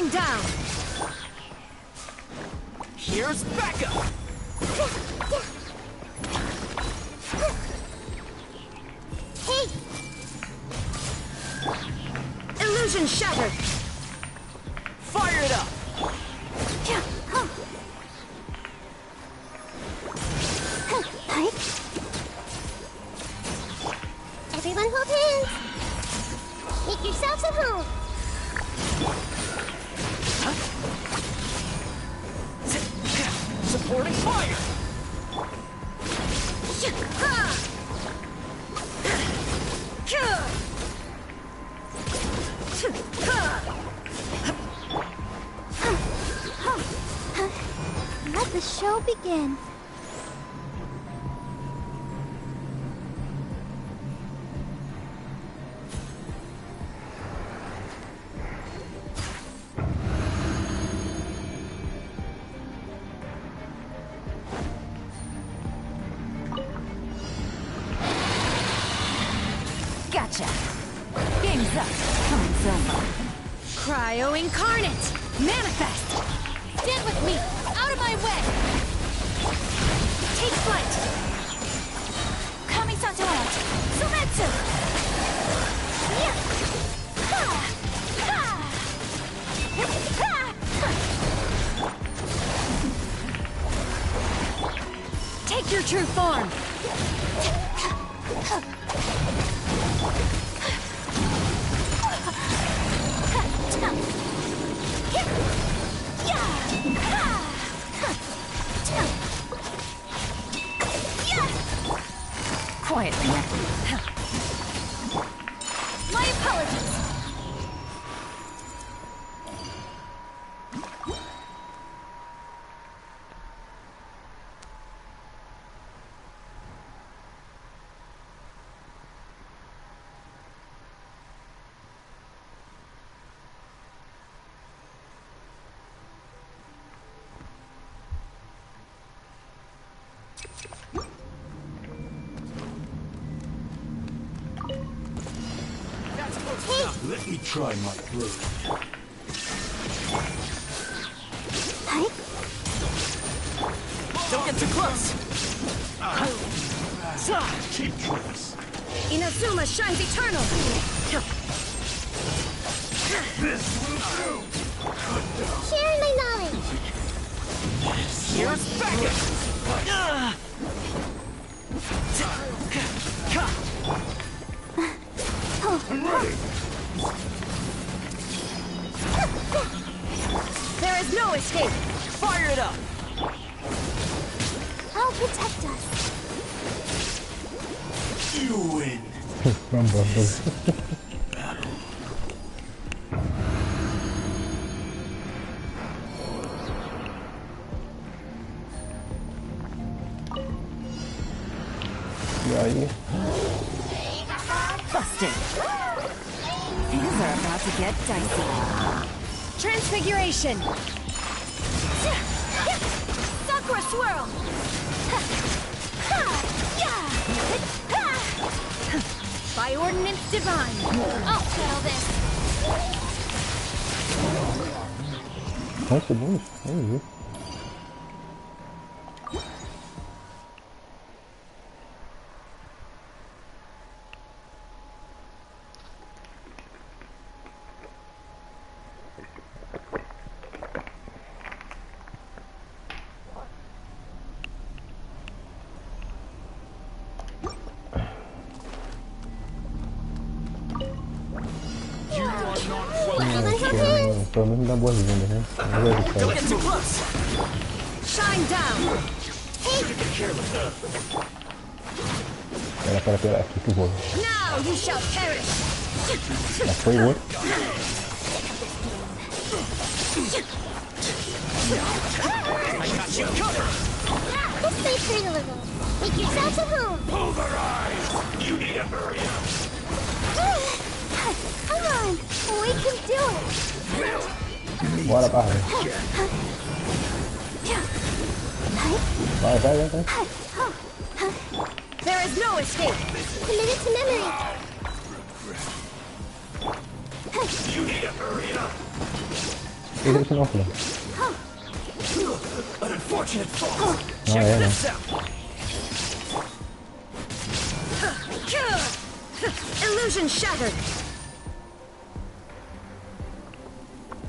Shine down! Here's backup! Hey! Illusion shattered! Fire it up! Everyone hold hands! Make yourselves at home! Supporting fire! Let the show begin. Gotcha. Game's up. Time's over. Cryo incarnate! Manifest! Stand with me! Out of my way! Take flight! Kami-santo out. Sumetsu! Yeah. Ha! Ha! Ha! Take your true form! Quietly. My apologies! Let me try my blade. Don't get too close! Cheap tricks. Inazuma shines eternal! This will do. Sharing my knowledge! Here's backup! I'm ready. There is no escape! Fire it up! I'll protect us! You win. E aí? Busted. Things are about to get dicey. Transfiguration! Sakura swirl! By ordinance divine! I'll settle this! Nossa, bom, nem vi. Pelo menos dá boas-vindas, né? Don't get too close! Shine down! Pera, aqui que eu vou. Now you shall perish! Já foi o outro. I got you covered! This may hurt a little. Make yourselves at home! Pulverize! You need to hurry up. Come on! We can do it! Bora, barra. Vai. There is no escape! Committed to memory! You need to hurry up. Fez isso não, filho. An unfortunate fall. Não Check é, né? this out. Illusion shattered.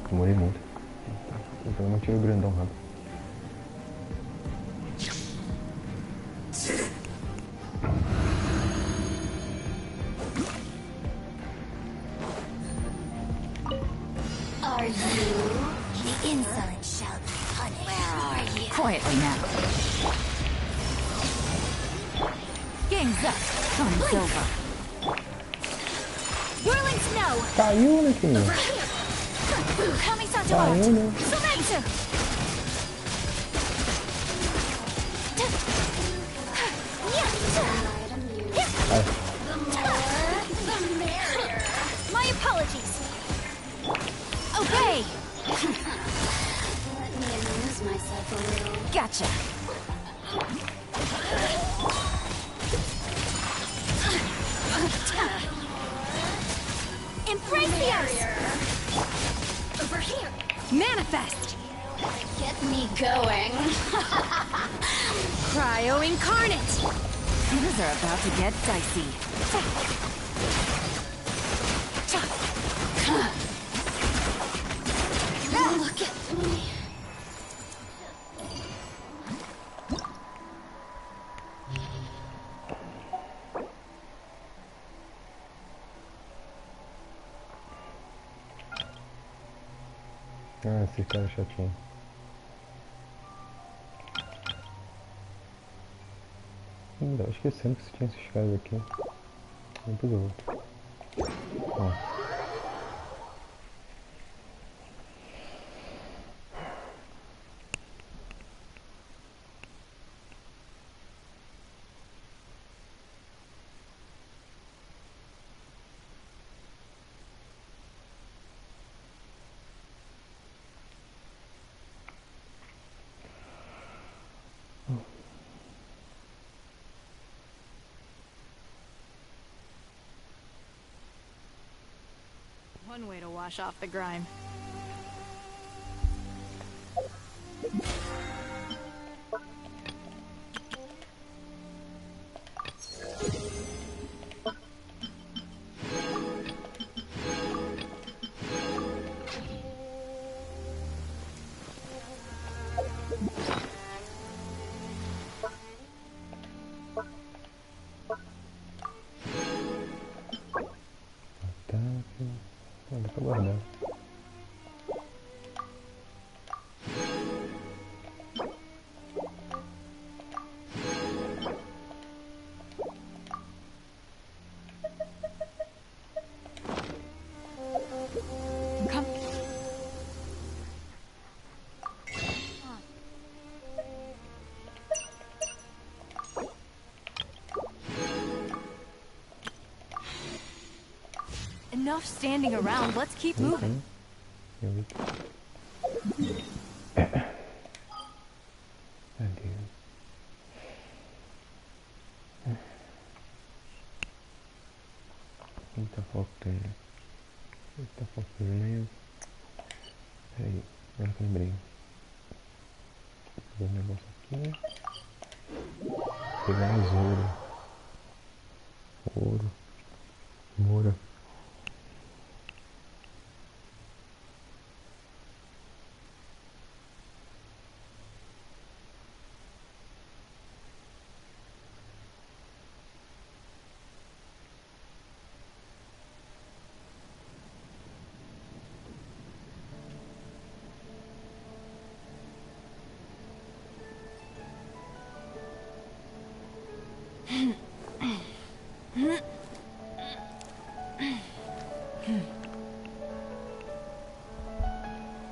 Demorei muito. Então eu não tiro o grandão rápido. Are you? The insolent shall be punished. Where are you? Quietly now. Game's up. Fun's over. Whirling snow. Caiu, né, filho? Kamisato Caiu, art. né? Sometsu. My apologies. Okay. Let me amuse myself a little. Gotcha. Embrace the ice. Over here. Manifest. Get me going. Cryo incarnate. Things are about to get dicey. Look at me. Ah, esse cara é chatinho. Tava esquecendo que você tinha esses caras aqui. Depois eu volto. Ó. One way to wash off the grime. Dá pra guardar. Come. Enough standing around. Let's keep moving. Adeus. O que tá faltando? O que tá faltando mesmo? Peraí, agora que eu lembrei. Vou pegar um negócio aqui. Pegar mais ouro. Ouro. Moura.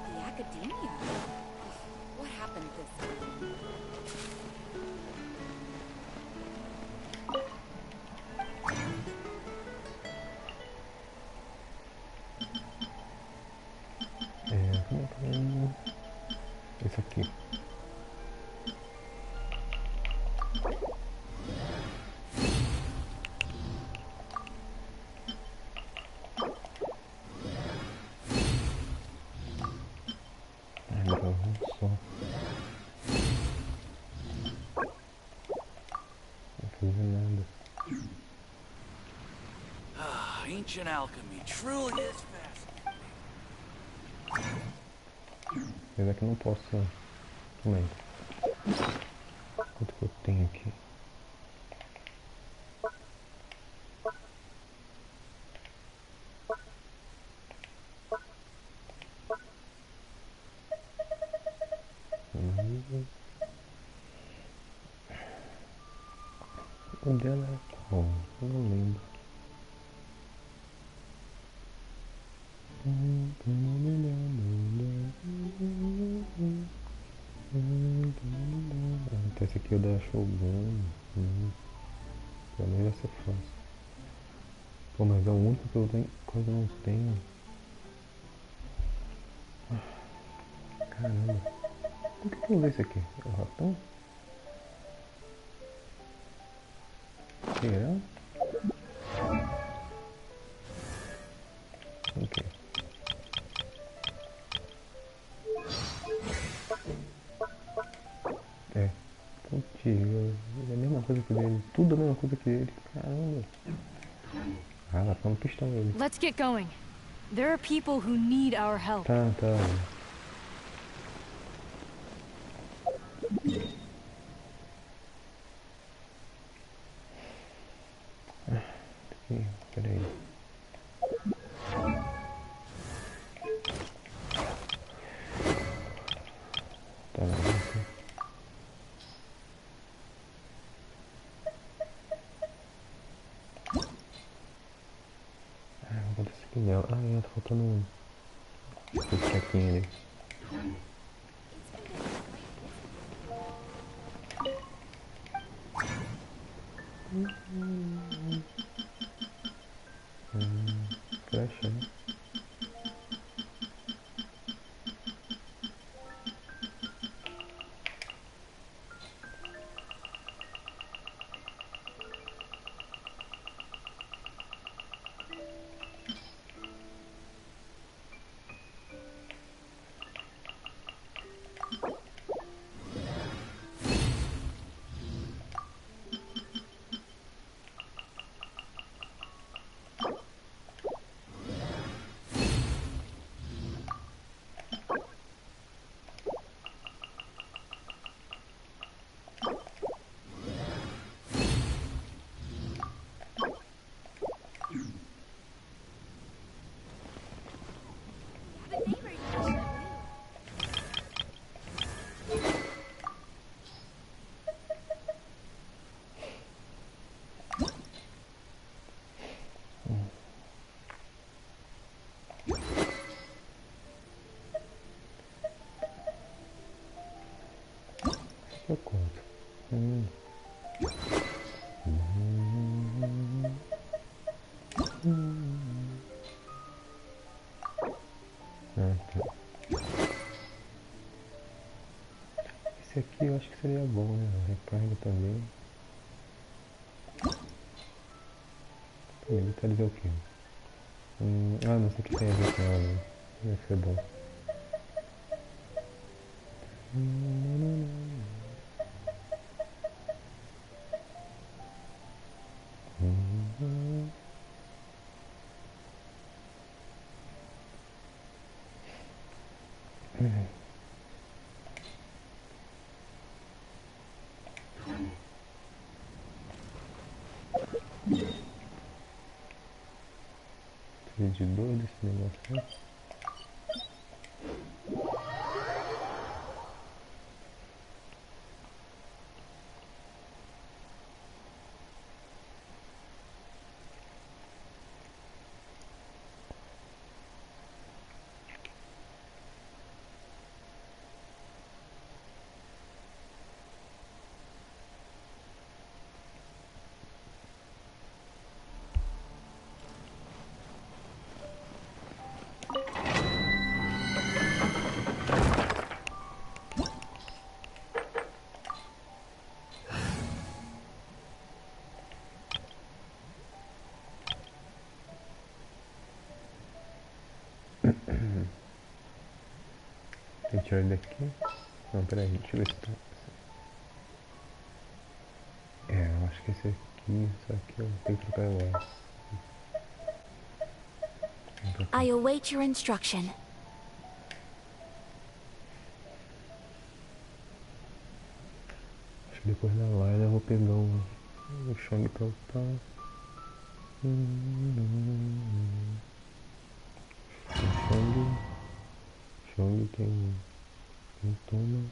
The academia. What happened this time? Esse aqui. Ancient alchemy truly is fascinating. Apesar que eu não posso também. Quanto que eu tenho aqui? O dela é qual? Eu não lembro. Então esse aqui é o da Shogun. Pra mim vai ser fácil. Pô, mas é o único que eu tenho, coisa eu não tenho. Caramba. Por que eu usei esse aqui? É o ratão? Será? Ok. É. Putz, é a mesma coisa que dele. Tudo a mesma coisa que ele. Caramba. Ah, dá pra um pistão ele. Let's get going. There are people who need our help. Tá, tá. Aqui, peraí. Tá, aqui. Vou botar esse aqui nela. Ah, tá faltando um. Esse trequinho ali. Flecha, né? Eu conto. Ah, tá. Esse aqui eu acho que seria bom, né? Recarga também. Militarizar o quê? Ah, não sei o que tem a ver com ela, né? Vai ser bom. Preciso de dois desse negócio, né? Tem que tirar ele daqui. Não, peraí, deixa eu ver se tá. É, eu acho que esse aqui, só que eu tenho que trocar o ar. pra cá. I await your instruction. Acho que depois da live eu vou pegar o Shang pra upar. Tem Shang tem Toma.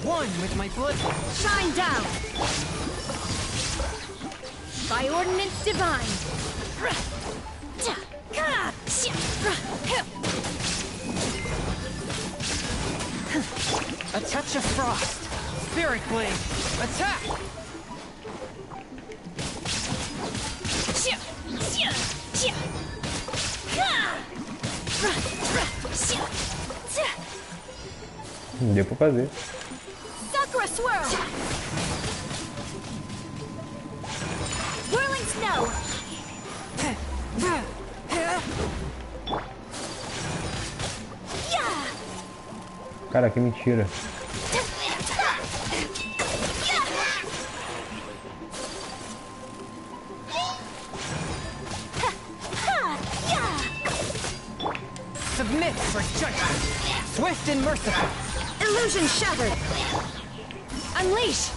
One with my blood. Shine down! By ordinance divine! A touch of frost. Spirit blade. Attack! Deu pra fazer. Sakura swirl! Whirling snow! Cara, que mentira. Submit for judgment. Swift and merciful. Illusion shattered! Unleash!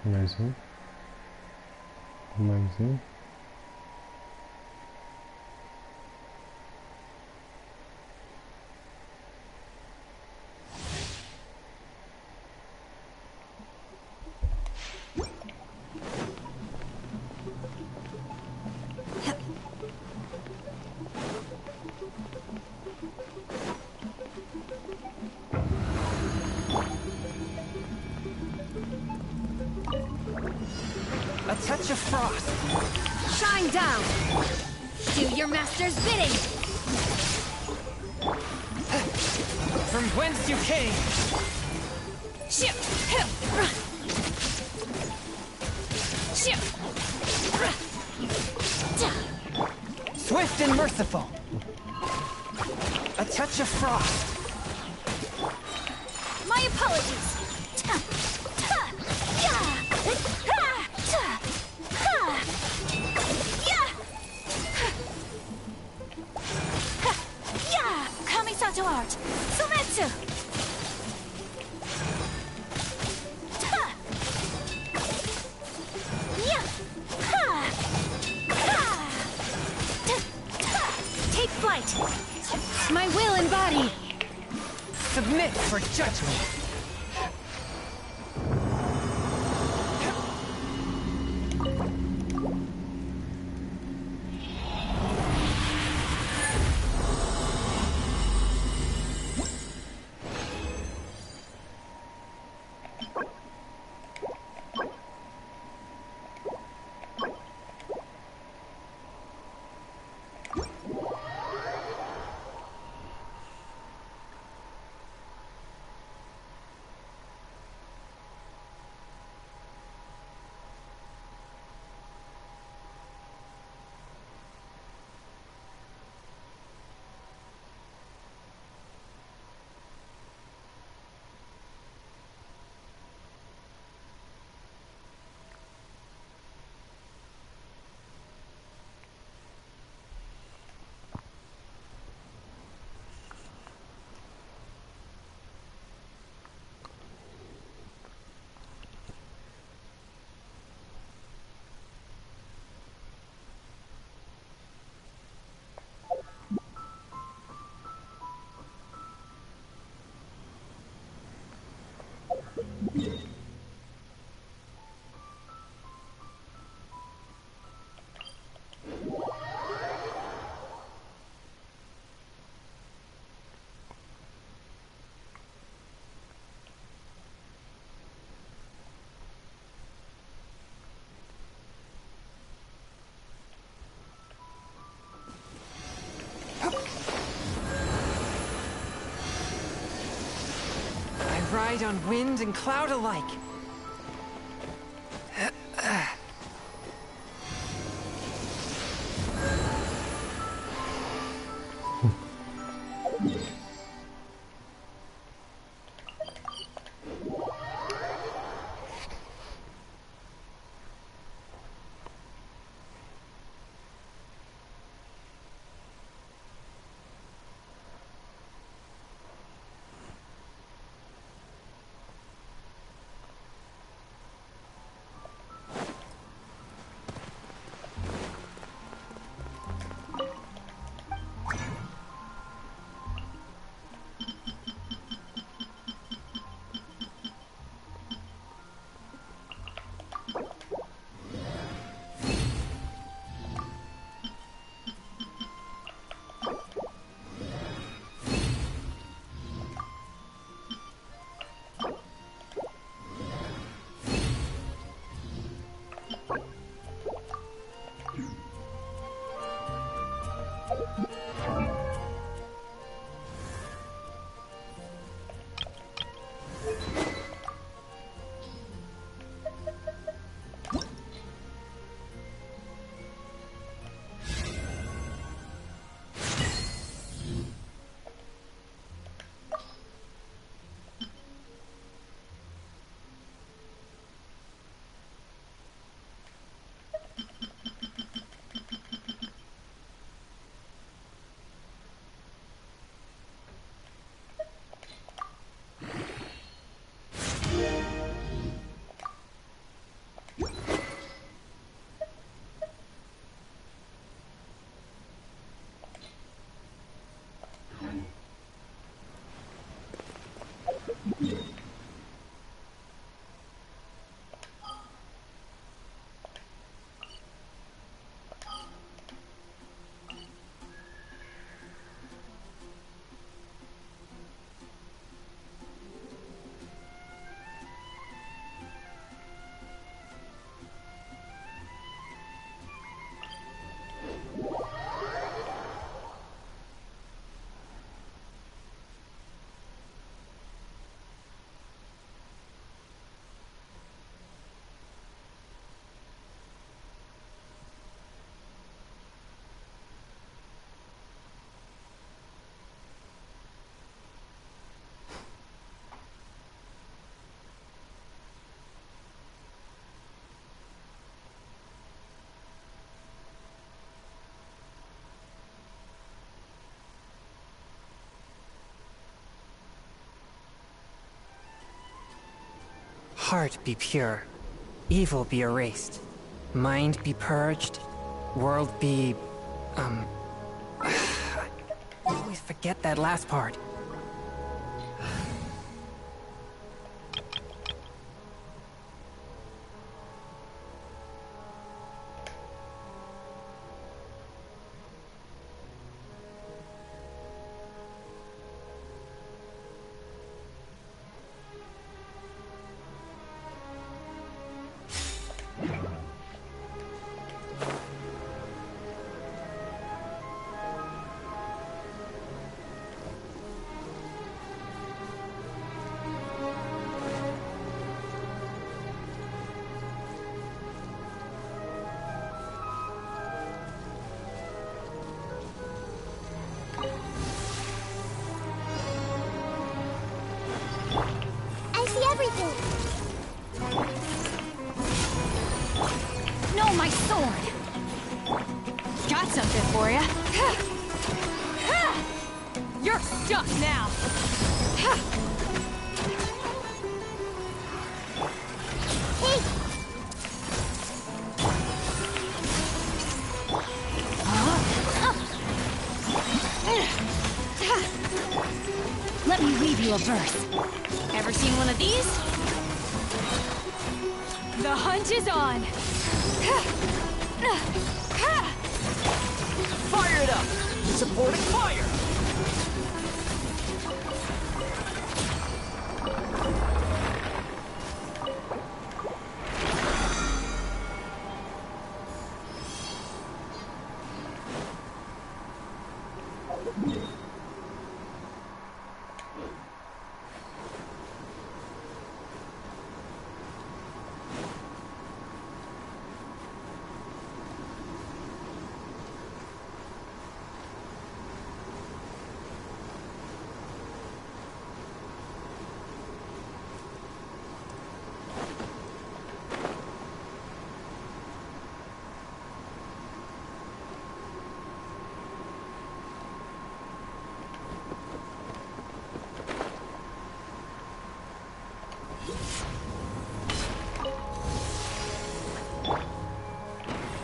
Mais um. Mais um. A touch of frost. Shine down! Do your master's bidding! From whence you came. Swift and merciful. A touch of frost. My apologies! Kamisato art! Sumetsu! Take flight! My will embodied! Submit for judgment. Ride on wind and cloud alike. Heart be pure, evil be erased, mind be purged, world be... I always forget that last part. I see everything! No, my sword! Got something for ya! You're stuck now! Hey! Let me read you a verse. Ever seen one of these? The hunt is on! Fire it up! Supporting fire!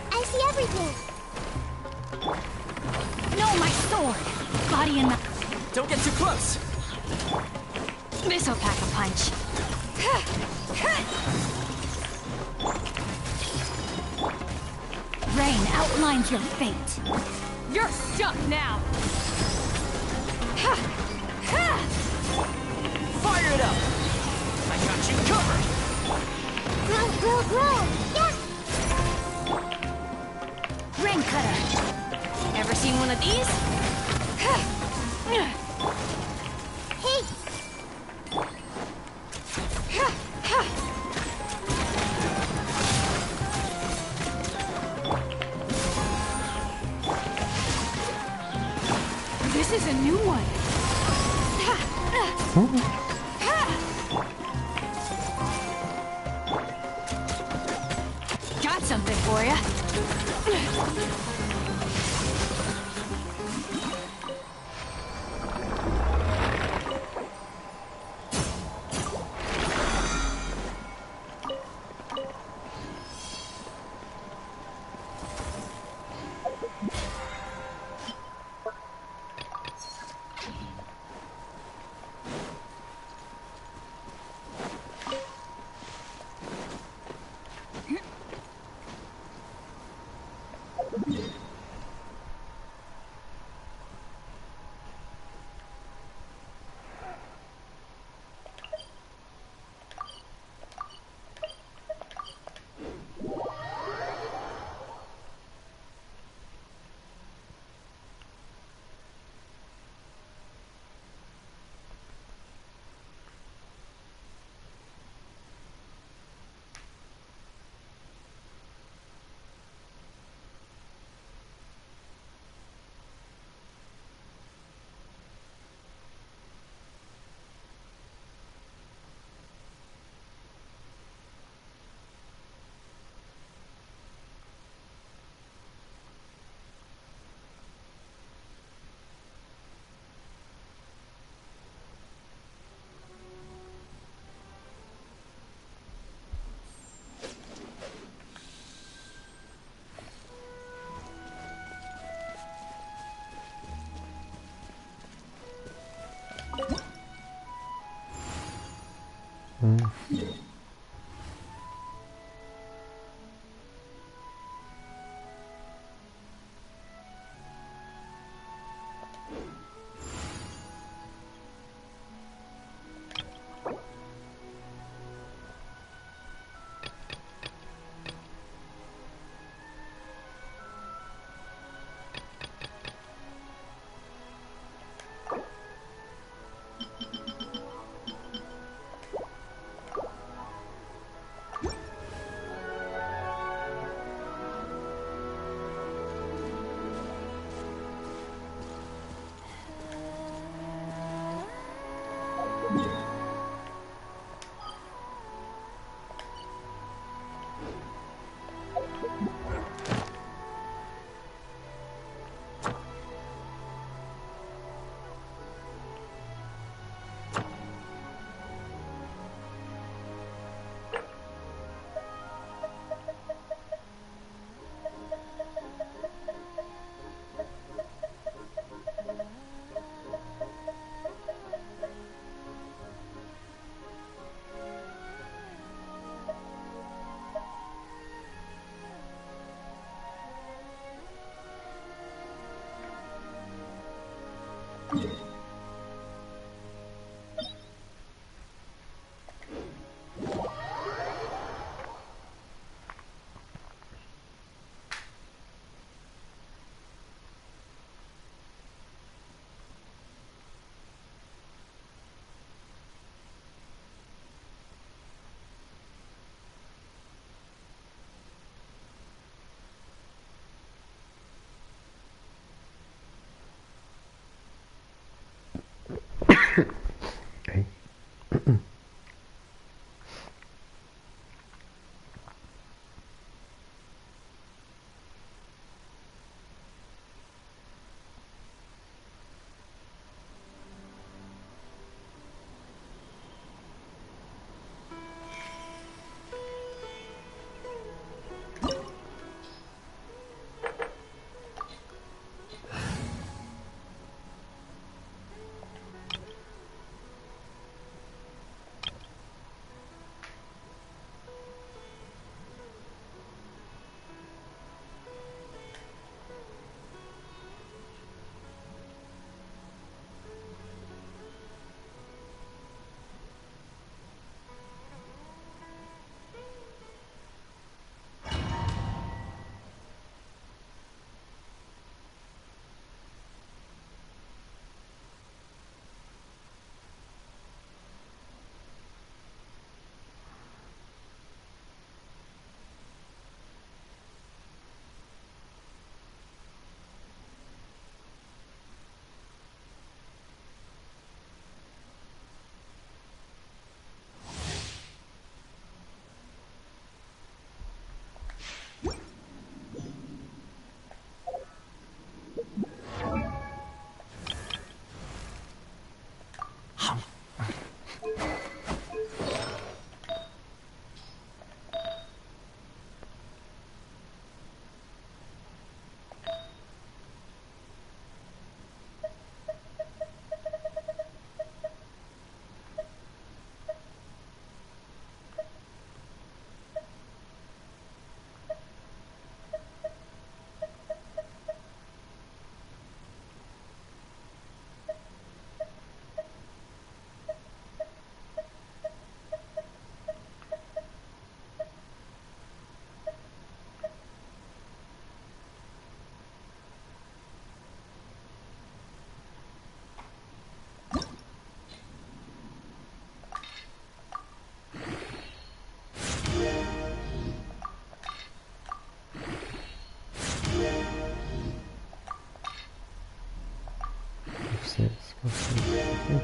I see everything. No, my sword! Body and... Don't get too close! This'll pack a punch. Rain outlines your fate. You're stuck now! Fire it up! I got you covered! Grow, grow, grow. Yeah. Rain cutter! Ever seen one of these? Hey. This is a new one. Got something for ya.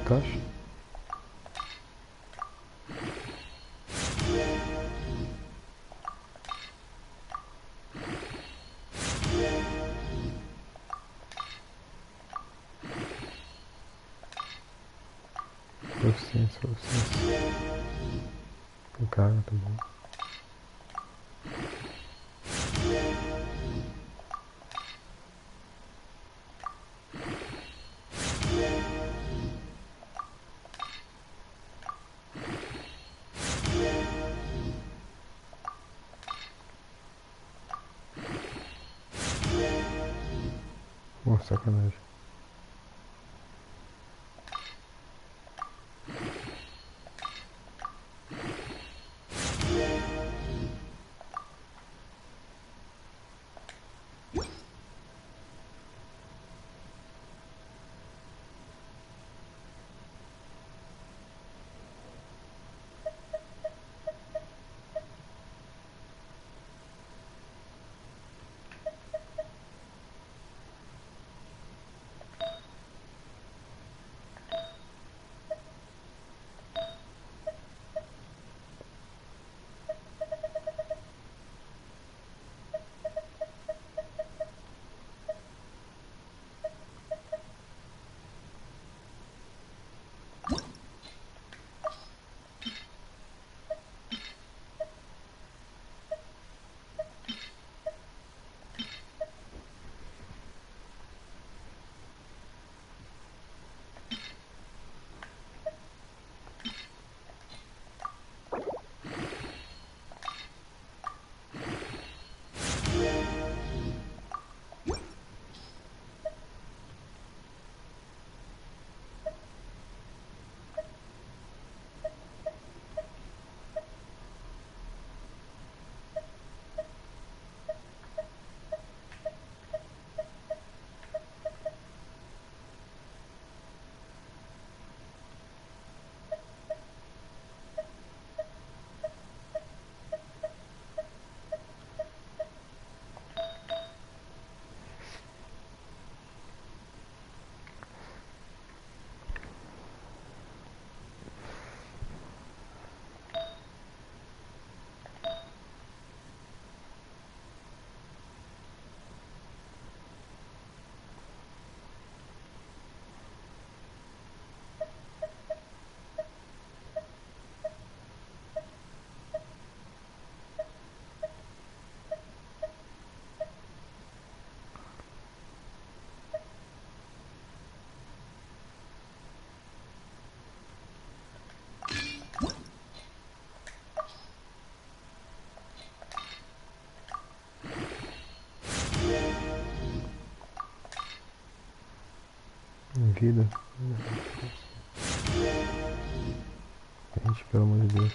Caixa? Proficiência, proficiência. O cara, tá bom. Oh, sacanagem. Vida. Gente, pelo amor de Deus.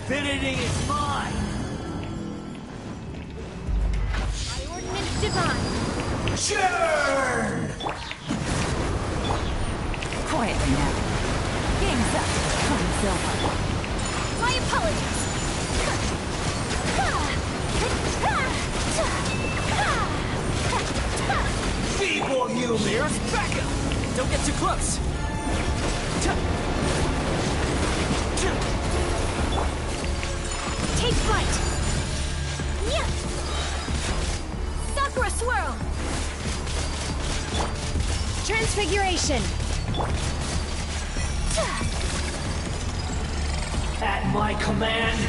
Divinity is mine! By ordinance divine. Churn! Quietly now. Game's up. Time's over. My apologies. Feeble humors, back up! Don't get too close! Take flight. Yeah. Sakura swirl. Transfiguration. At my command,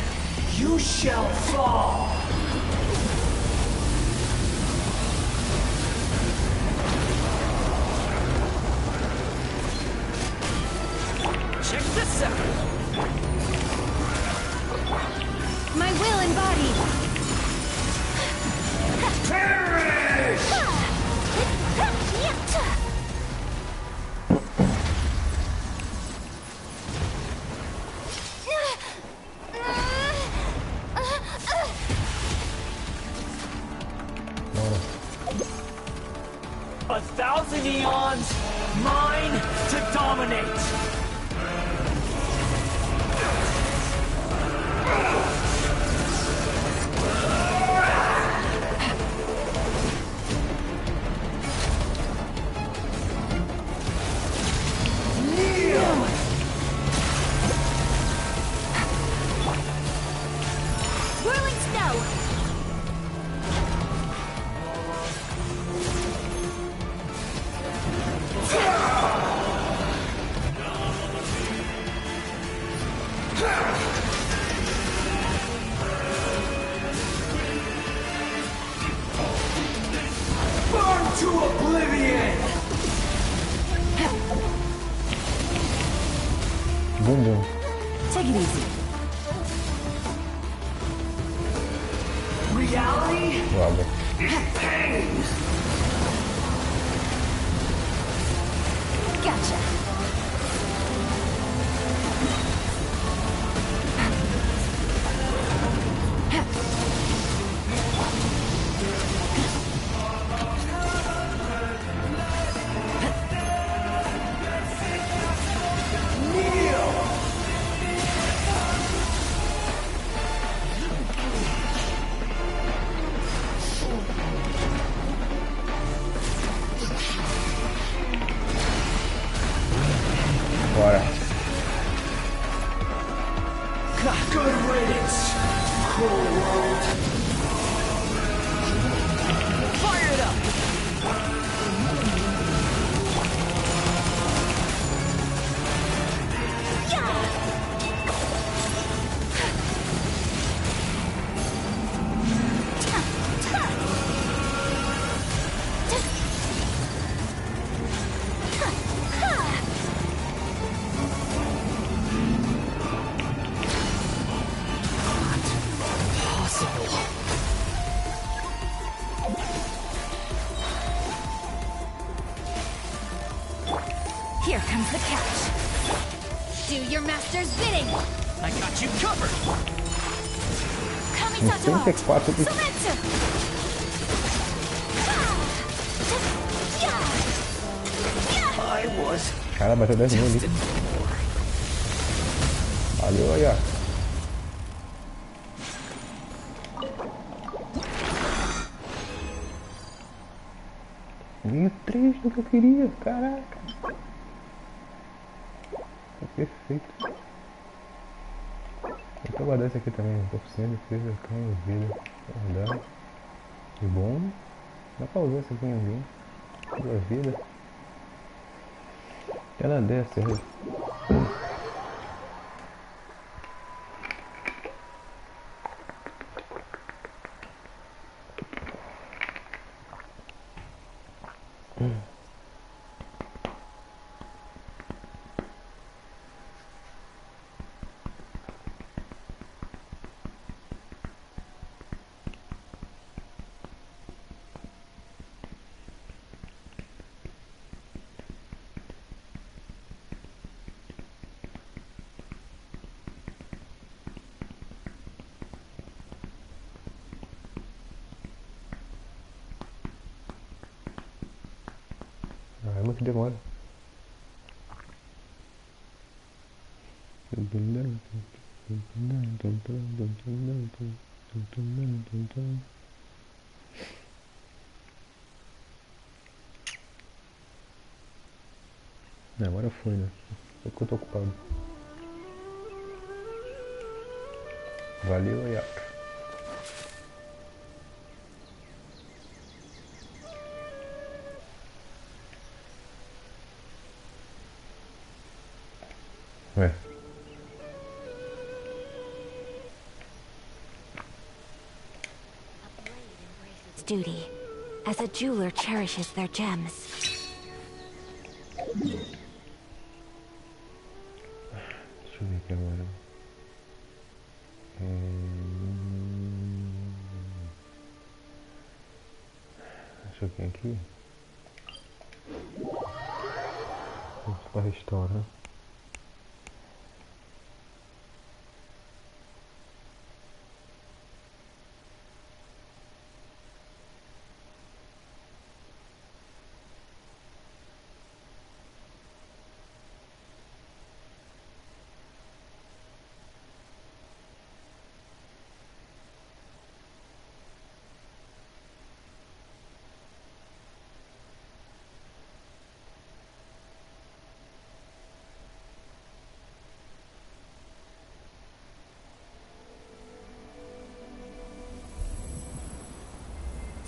you shall fall! Check this out! My will embodied. Perish! Bora. 1,000 eons, mine to dominate! Whirling snow. Burn to oblivion! Bum bum. Take it easy. Reality? Droga. Pain! Gotcha. Bora. Good riddance, cruel world! Fire it up! Here comes the catch. Do your master's bidding. I got you covered! Kamisato. 34 de... Sumetsu. I was Cara, bateu 10 mil ali. destined for more. Valeu aí, ó. Ganhei 3 do que eu queria, caraca. Tá perfeito. Vou guardar esse aqui também, 100% de defesa, canho, vida. Guardar. Que bom. Dá pra usar esse aqui em alguém. 2 vidas. Ela desce, Caramba, que demora. Agora foi, né? É que eu tô ocupado. Valeu, Ayaka. Ué. Its duty, as a jeweler cherishes their gems. Deixa eu ver aqui agora. Deixa eu ver aqui. Vamos para restaurar.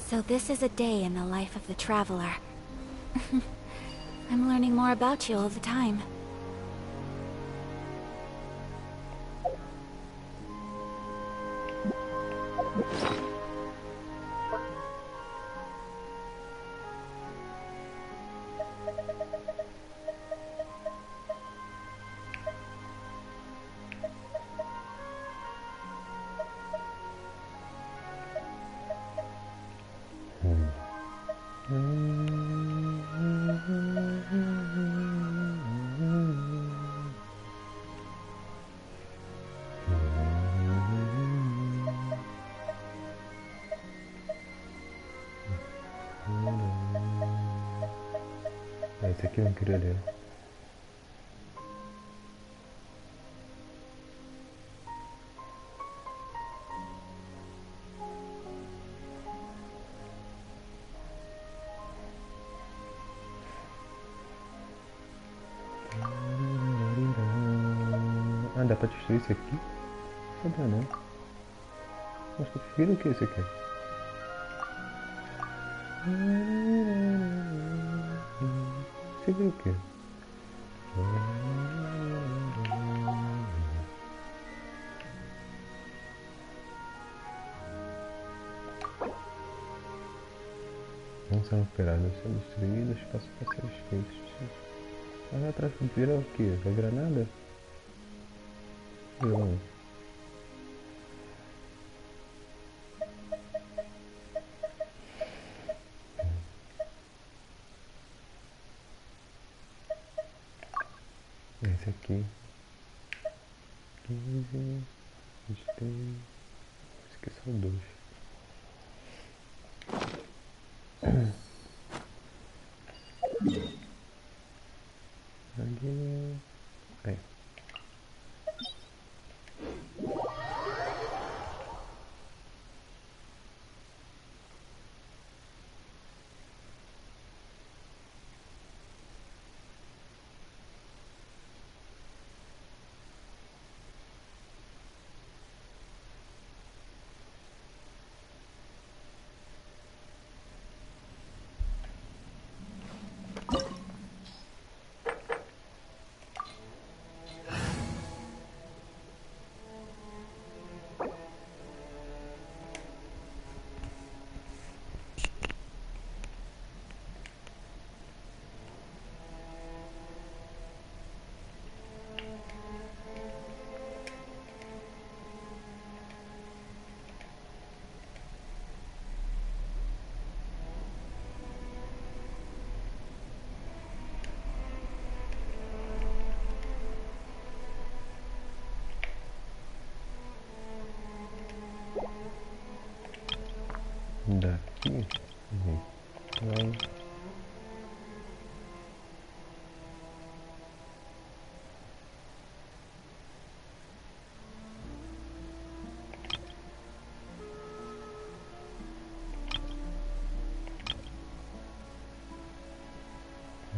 So this is a day in the life of the traveler. I'm learning more about you all the time. Esse aqui eu não queria ler. Ah, dá pra destruir isso aqui? Não dá não. Mas eu prefiro o que esse aqui? Você viu o quê? Não são operadas, são destruídas, passam para ser feitos. Mas atrás vira o quê? Vai virar nada? Não. Esse aqui. 15, 23. Esse aqui são 2. Ali. Aí. Daqui. Então.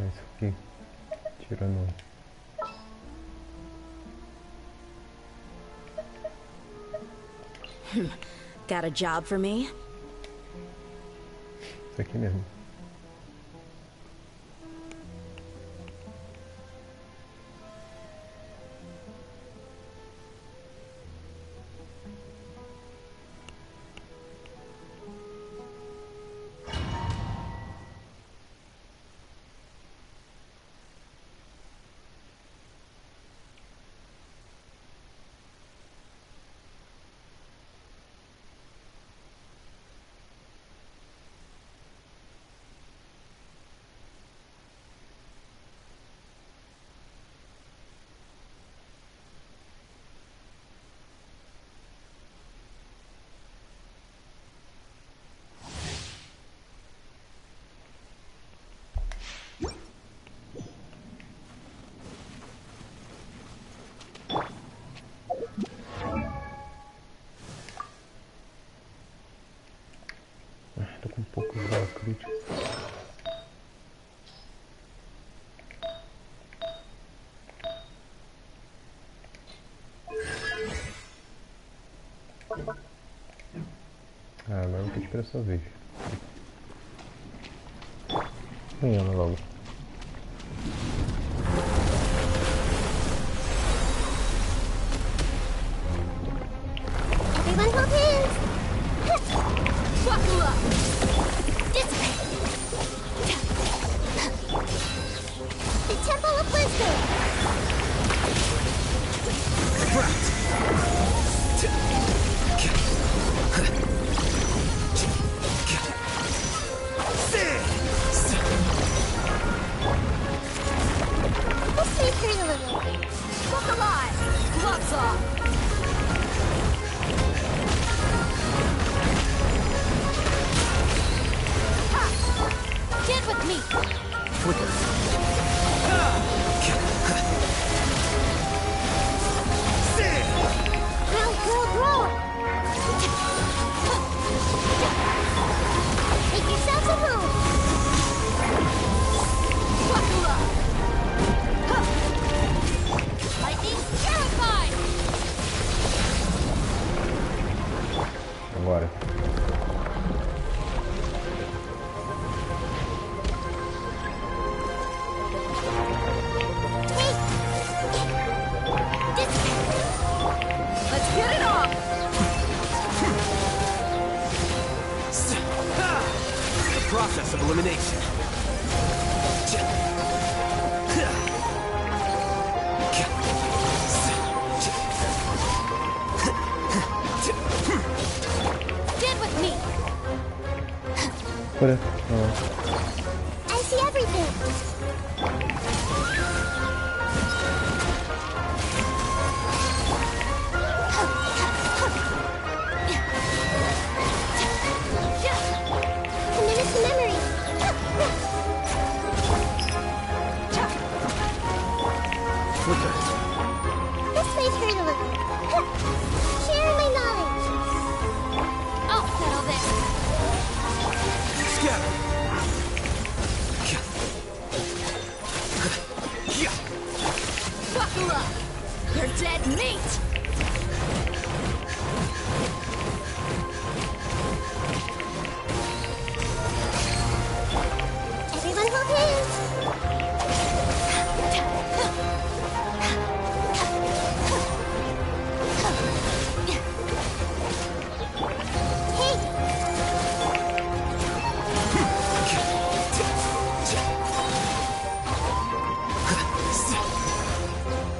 isso aqui. Tirando. Got a job for me? Isso aqui mesmo. Tô com um pouco de bala crítica. Ah, agora vou ter que esperar a sua vez. Ganhando logo. Everyone hold hands! Buckle up! The Temple of Wisdom! Let's stay pretty a little. Look alive! Gloves off! Get with me! Grow, grow, grow! Make yourselves at home! Buckle up! Lightning terrified! Agora. Let's get it off! The process of elimination. Stand with me! Olha. Não. I see everything! Commit us to memory! This may hurt a little. Share my knowledge! I'll settle this! Scatter. Buckle up! You're dead meat! Everyone hold hands! Hey!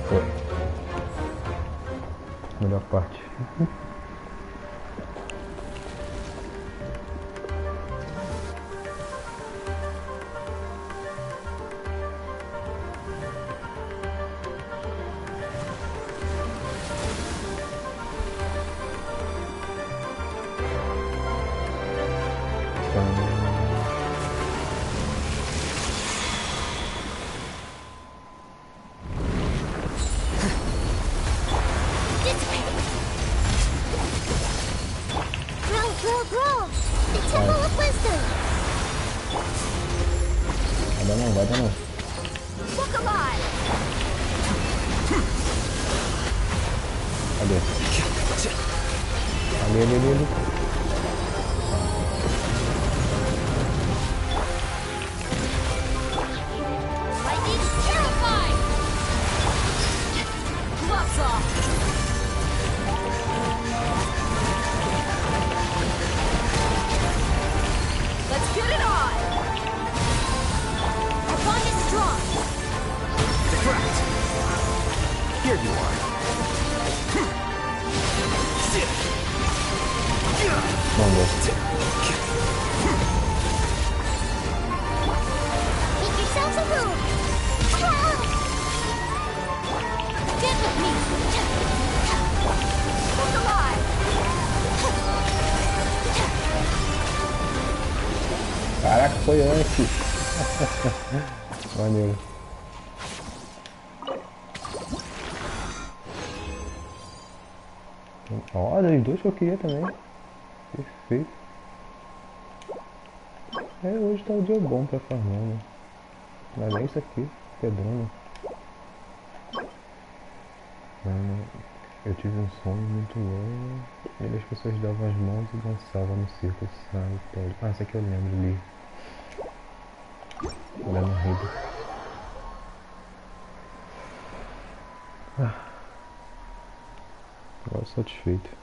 Foi. Melhor parte. Grow, grow, grow! The Temple of Wisdom! Vai dar não, vai dar não. Look alive! Cadê? Ali. Lightning's terrifying! Gloves off! Let's get it on! Our bond is strong! Deflect! Here you are. Mandou. Make yourselves a room. Stand with me! Look alive! Caraca, foi antes. Maneiro. Olha, os dois que eu queria também. Perfeito. Hoje tá o dia bom pra farmar, né? Mas é isso aqui, pedrona. Eu tive um sonho muito longo. E as pessoas davam as mãos e dançavam no circo, sabe? Ah, isso aqui eu lembro, li. Olhando a rede. Agora satisfeito.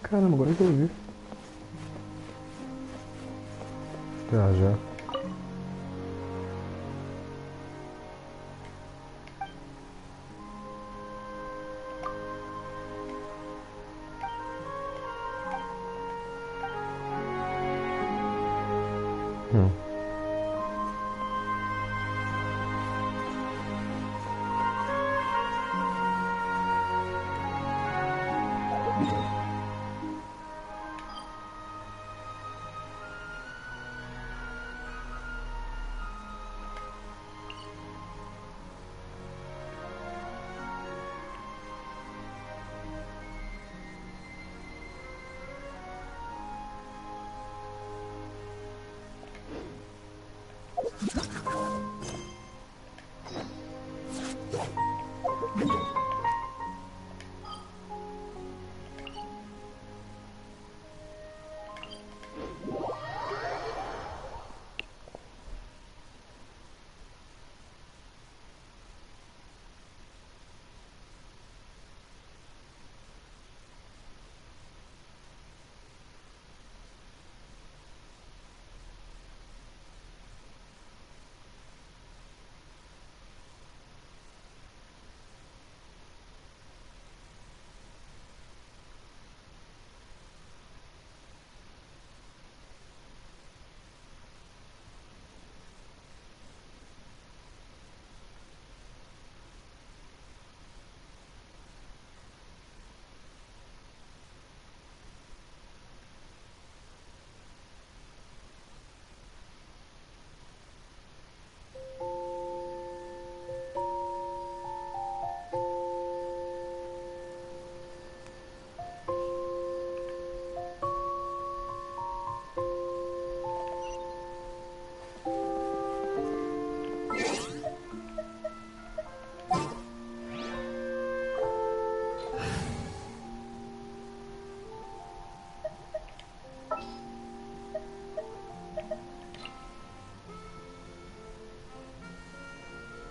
Caramba, agora que eu vi. Já.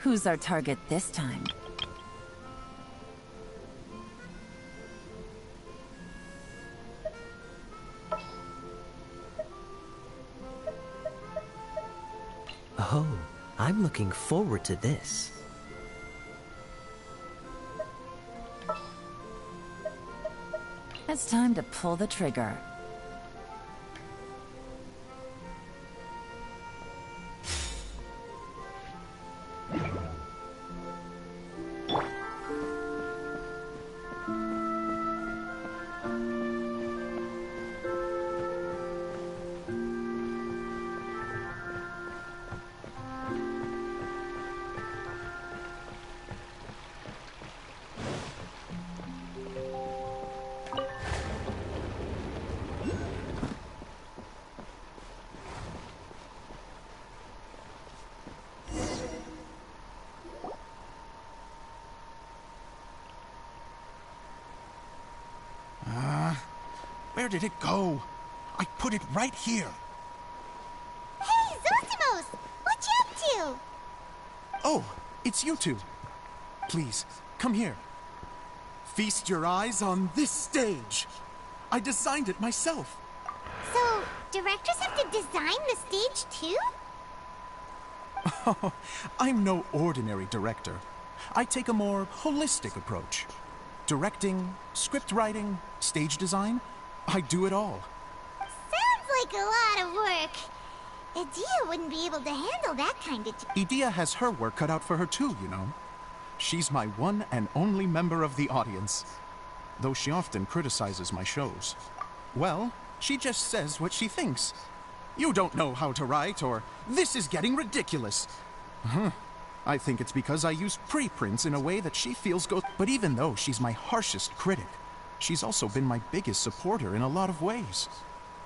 Who's our target this time? Oh, I'm looking forward to this. It's time to pull the trigger. Where did it go? I put it right here. Hey, Zosimos! What you up to? Oh, it's you two. Please, come here. Feast your eyes on this stage. I designed it myself. So, directors have to design the stage too? Oh, I'm no ordinary director. I take a more holistic approach. Directing, script writing, stage design, I do it all. Sounds like a lot of work. Edea wouldn't be able to handle that kind of... Edea has her work cut out for her too, you know. She's my one and only member of the audience. Though she often criticizes my shows. Well, she just says what she thinks. You don't know how to write, or this is getting ridiculous. I think it's because I use preprints in a way that she feels goes... But even though she's my harshest critic, she's also been my biggest supporter in a lot of ways.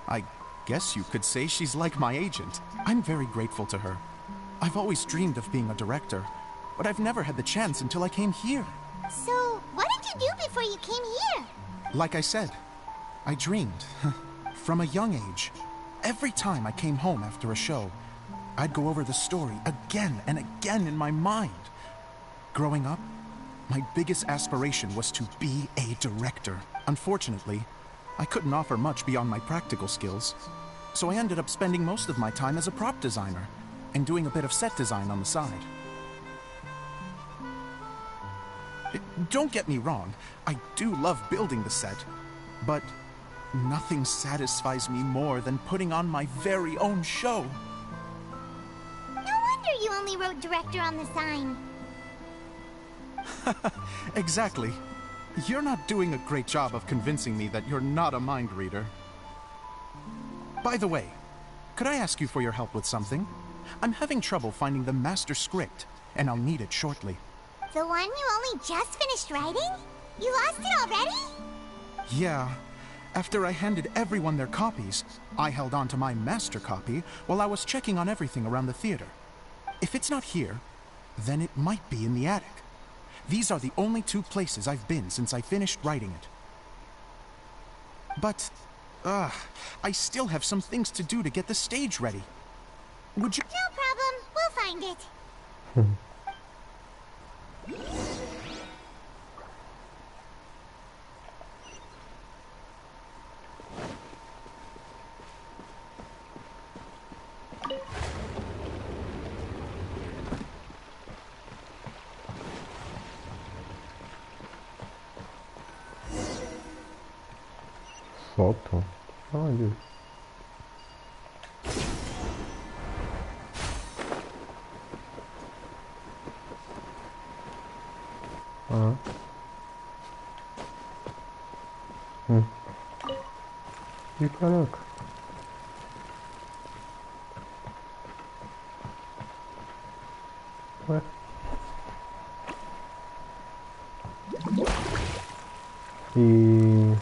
I guess you could say she's like my agent. I'm very grateful to her. I've always dreamed of being a director, but I've never had the chance until I came here. So, what did you do before you came here? Like I said, I dreamed. From a young age. Every time I came home after a show, I'd go over the story again and again in my mind. Growing up, my biggest aspiration was to be a director. Unfortunately, I couldn't offer much beyond my practical skills, so I ended up spending most of my time as a prop designer and doing a bit of set design on the side. Don't get me wrong, I do love building the set, but nothing satisfies me more than putting on my very own show. No wonder you only wrote director on the sign. Exactly. You're not doing a great job of convincing me that you're not a mind reader. By the way, could I ask you for your help with something? I'm having trouble finding the master script, and I'll need it shortly. The one you only just finished writing? You lost it already? Yeah. After I handed everyone their copies, I held on to my master copy while I was checking on everything around the theater. If it's not here, then it might be in the attic. These are the only two places I've been since I finished writing it. But, I still have some things to do to get the stage ready. Would you... No problem. We'll find it. Soltam? Onde? Ah. Ih, caraca. Ué. E...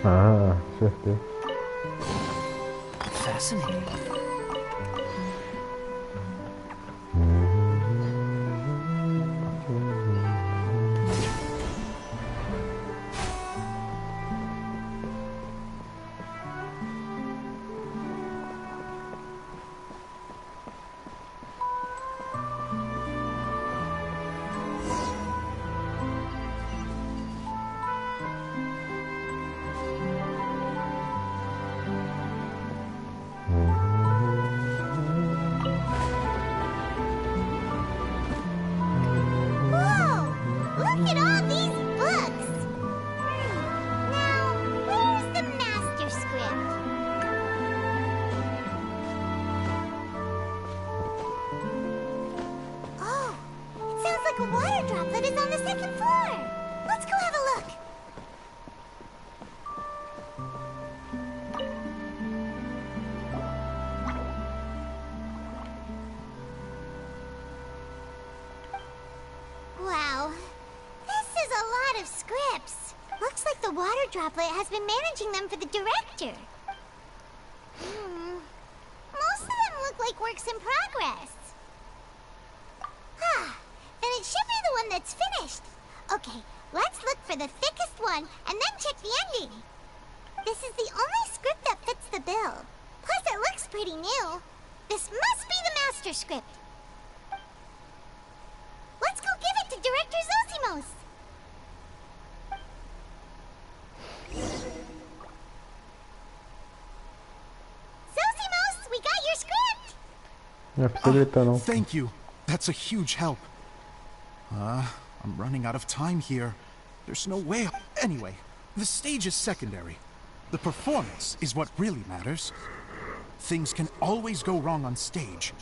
Ah, acertei. Fascinating. like a water droplet is on the second floor. Let's go have a look. Wow. This is a lot of scripts. Looks like the water droplet has been managing them for the director. Most of them look like works in progress. Then it should be the one that's finished. Okay, let's look for the thickest one and then check the ending. This is the only script that fits the bill. Plus it looks pretty new. This must be the master script. Let's go give it to Director Zosimos. Zosimos, we got your script! Não precisa gritar não. Thank you. That's a huge help. I'm running out of time here. There's no way. Anyway, the stage is secondary. The performance is what really matters. Things can always go wrong on stage.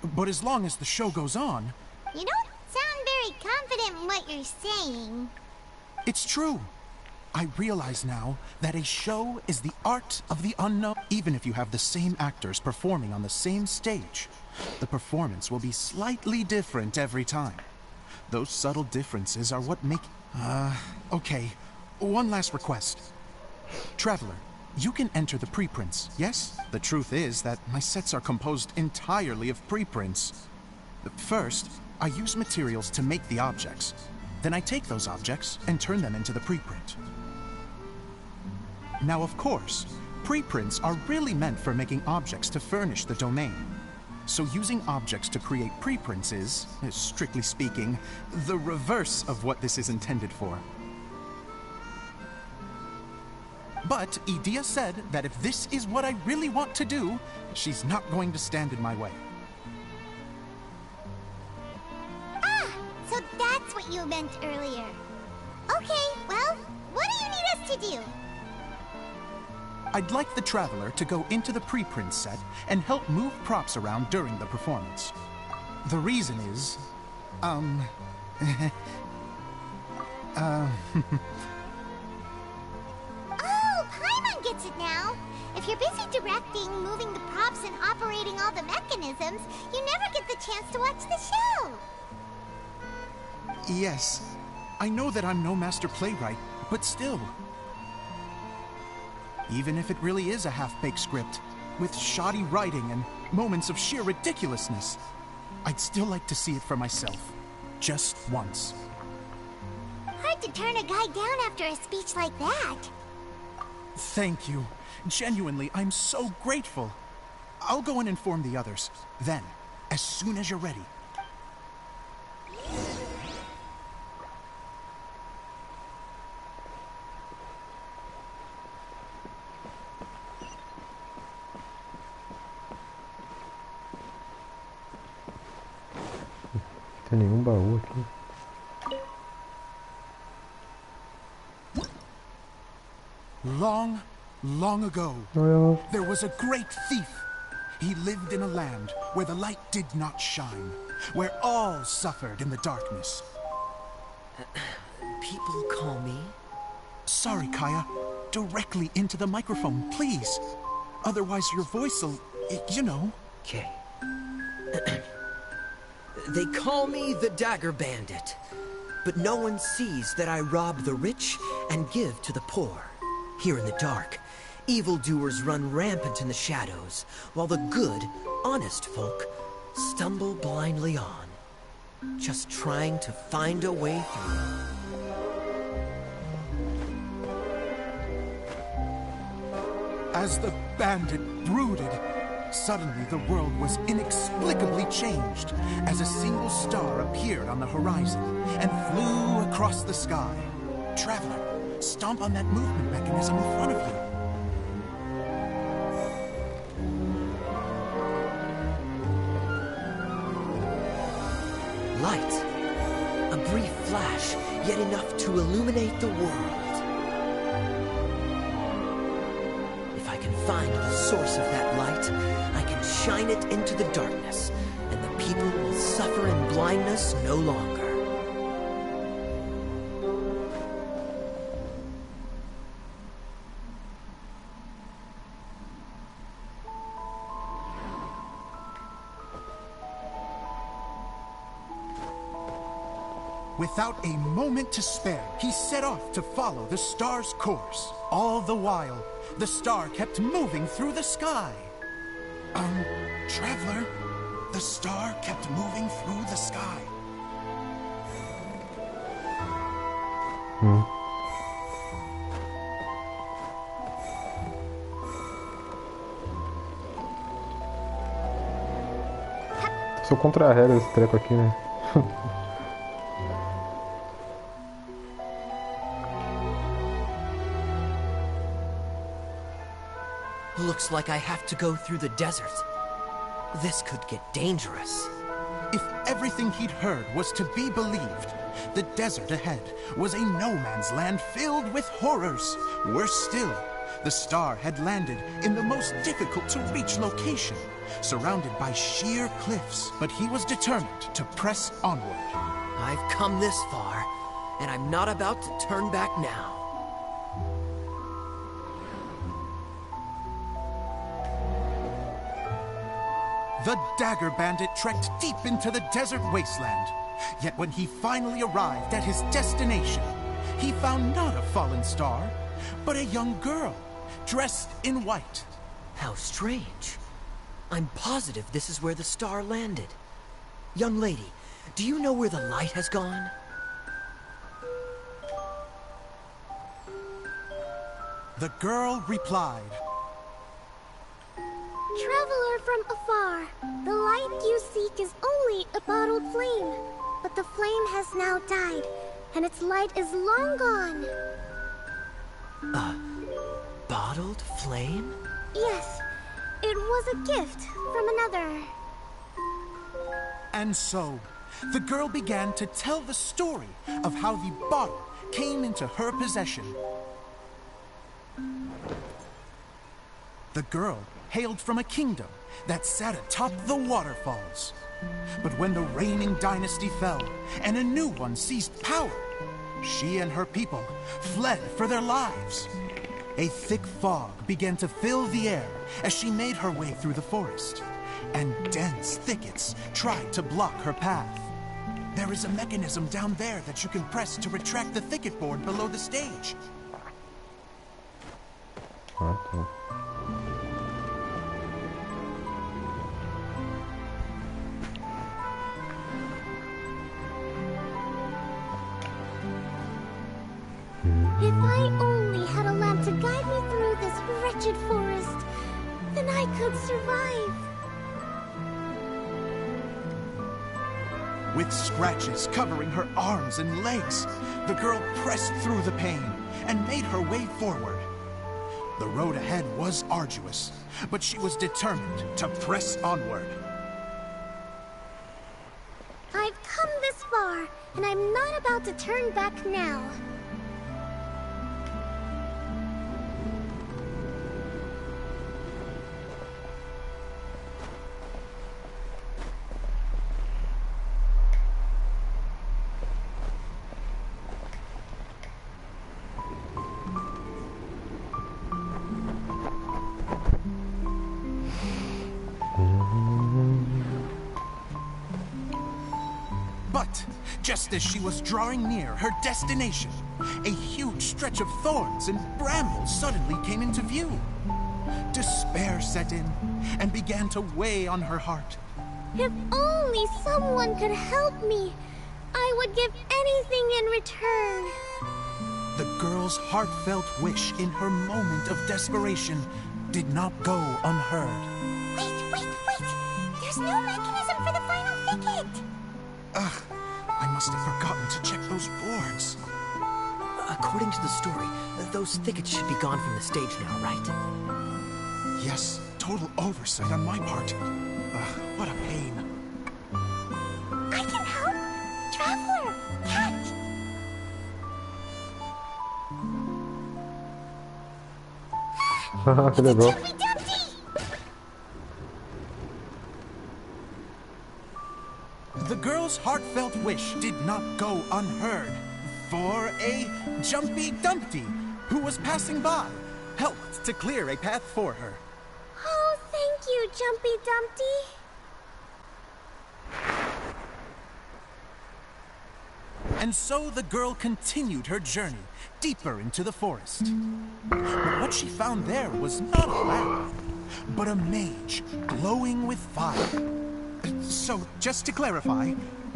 But as long as the show goes on... You don't sound very confident in what you're saying. It's true. I realize now that a show is the art of the unknown. Even if you have the same actors performing on the same stage, the performance will be slightly different every time. Those subtle differences are what make... okay. One last request. Traveler, you can enter the preprints, yes? The truth is that my sets are composed entirely of preprints. First, I use materials to make the objects. Then I take those objects and turn them into the preprint. Now, of course, preprints are really meant for making objects to furnish the domain. So using objects to create preprints is, strictly speaking, the reverse of what this is intended for. But Edea said that if this is what I really want to do, she's not going to stand in my way. So that's what you meant earlier. Okay, well, what do you need us to do? I'd like the Traveler to go into the preprint set and help move props around during the performance. The reason is... Oh, Paimon gets it now. If you're busy directing, moving the props, and operating all the mechanisms, you never get the chance to watch the show. Yes. I know that I'm no master playwright, but still. Even if it really is a half-baked script, with shoddy writing and moments of sheer ridiculousness, I'd still like to see it for myself. Just once. Hard to turn a guy down after a speech like that. Thank you. Genuinely, I'm so grateful. I'll go and inform the others. Then, as soon as you're ready. Não tem nenhum baú aqui. Long, long ago, there was a great thief. He lived in a land where the light did not shine, where all suffered in the darkness. People call me? Sorry, Kaya. Directly into the microphone, please. Otherwise your voice'll, you know. Okay. They call me the Dagger Bandit, but no one sees that I rob the rich and give to the poor. Here in the dark, evildoers run rampant in the shadows, while the good, honest folk stumble blindly on, just trying to find a way through. As the bandit brooded, suddenly the world was inexplicably changed as a single star appeared on the horizon and flew across the sky. Traveler, stomp on that movement mechanism in front of you. Light. A brief flash, yet enough to illuminate the world. If I can find the source of that light, I can shine it into the darkness, and the people will suffer in blindness no longer. Without a moment to spare, he set off to follow the star's course. All the while, the star kept moving through the sky. Traveler, the star kept moving through the sky. Sou contra a regra esse treco aqui, né? Looks like I have to go through the desert. This could get dangerous. If everything he'd heard was to be believed, the desert ahead was a no-man's land filled with horrors. Worse still, the star had landed in the most difficult-to-reach location, surrounded by sheer cliffs. But he was determined to press onward. I've come this far, and I'm not about to turn back now. The Dagger Bandit trekked deep into the desert wasteland. Yet when he finally arrived at his destination, he found not a fallen star, but a young girl, dressed in white. How strange. I'm positive this is where the star landed. Young lady, do you know where the light has gone? The girl replied, Traveler from afar, the light you seek is only a bottled flame. But the flame has now died, and its light is long gone. A bottled flame? Yes, it was a gift from another. And so, the girl began to tell the story of how the bottle came into her possession. The girl hailed from a kingdom that sat atop the waterfalls. But when the reigning dynasty fell and a new one seized power, she and her people fled for their lives. A thick fog began to fill the air as she made her way through the forest, and dense thickets tried to block her path. There is a mechanism down there that you can press to retract the thicket board below the stage. If I only had a lamp to guide me through this wretched forest, then I could survive. With scratches covering her arms and legs, the girl pressed through the pain and made her way forward. The road ahead was arduous, but she was determined to press onward. I've come this far, and I'm not about to turn back now. But just as she was drawing near her destination, a huge stretch of thorns and brambles suddenly came into view. Despair set in and began to weigh on her heart. If only someone could help me, I would give anything in return. The girl's heartfelt wish in her moment of desperation did not go unheard. Wait! There's no mechanism for the final thicket! Ugh, I must have forgotten to check those boards. According to the story, those thickets should be gone from the stage now, right? Yes, total oversight on my part. Ugh, what a pain. I can help! Traveler! Cat! Que legal. Jumpy Dumpty! The girl's heartfelt wish did not go unheard, for a Jumpy Dumpty, who was passing by, helped to clear a path for her. Oh, thank you, Jumpy Dumpty. And so the girl continued her journey deeper into the forest. But what she found there was not a lamp, but a mage glowing with fire. So, just to clarify,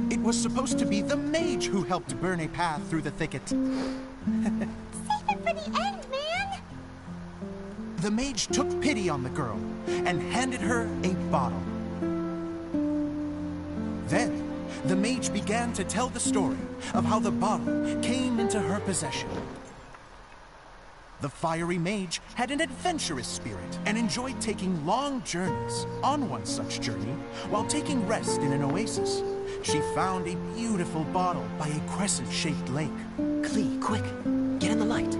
it was supposed to be the mage who helped burn a path through the thicket. Save it for the end, man! The mage took pity on the girl and handed her a bottle. Then, the mage began to tell the story of how the bottle came into her possession. The fiery mage had an adventurous spirit and enjoyed taking long journeys. On one such journey, while taking rest in an oasis, she found a beautiful bottle by a crescent-shaped lake. Klee, quick, get in the light.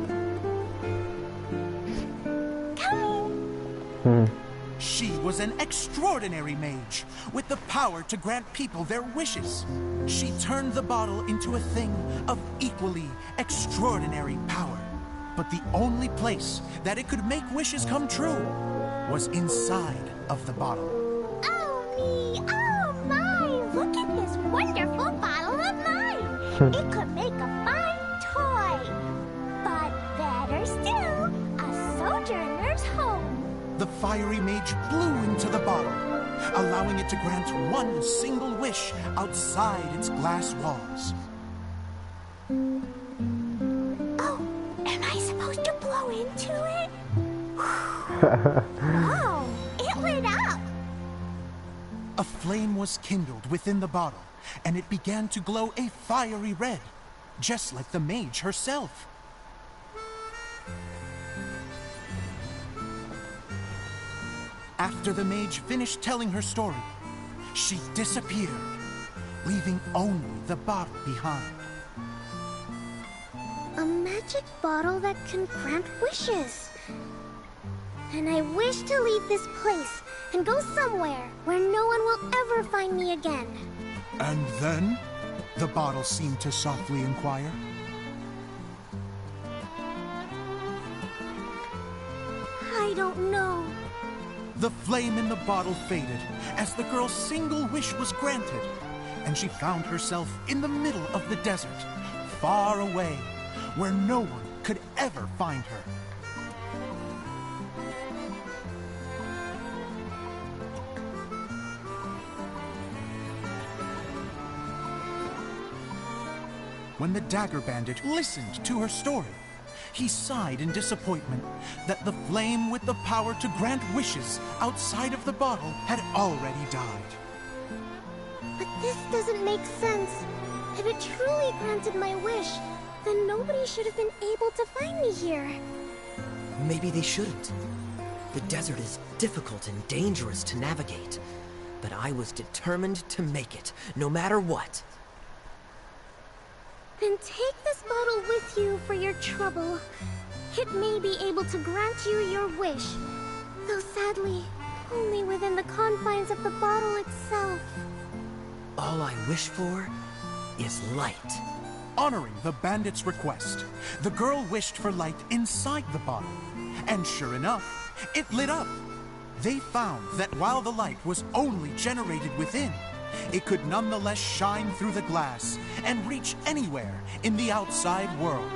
She was an extraordinary mage, with the power to grant people their wishes. She turned the bottle into a thing of equally extraordinary power. But the only place that it could make wishes come true was inside of the bottle. Oh me, oh my! Look at this wonderful bottle of mine! It could make a fine toy! But better still, a sojourner's home! The fiery mage blew into the bottle, allowing it to grant one single wish outside its glass walls. Oh, am I supposed to blow into it? Oh, it lit up! A flame was kindled within the bottle, and it began to glow a fiery red, just like the mage herself. After the mage finished telling her story, she disappeared, leaving only the bottle behind. A magic bottle that can grant wishes. And I wish to leave this place and go somewhere where no one will ever find me again. And then, the bottle seemed to softly inquire. I don't know. The flame in the bottle faded as the girl's single wish was granted, and she found herself in the middle of the desert, far away, where no one could ever find her. When the Dagger Bandit listened to her story, he sighed in disappointment that the flame with the power to grant wishes outside of the bottle had already died. But this doesn't make sense. If it truly granted my wish, then nobody should have been able to find me here. Maybe they shouldn't. The desert is difficult and dangerous to navigate, but I was determined to make it, no matter what. Then take this bottle with you for your trouble. It may be able to grant you your wish, though sadly, only within the confines of the bottle itself. All I wish for is light. Honoring the bandit's request, the girl wished for light inside the bottle, and sure enough, it lit up. They found that while the light was only generated within, it could nonetheless shine through the glass and reach anywhere in the outside world.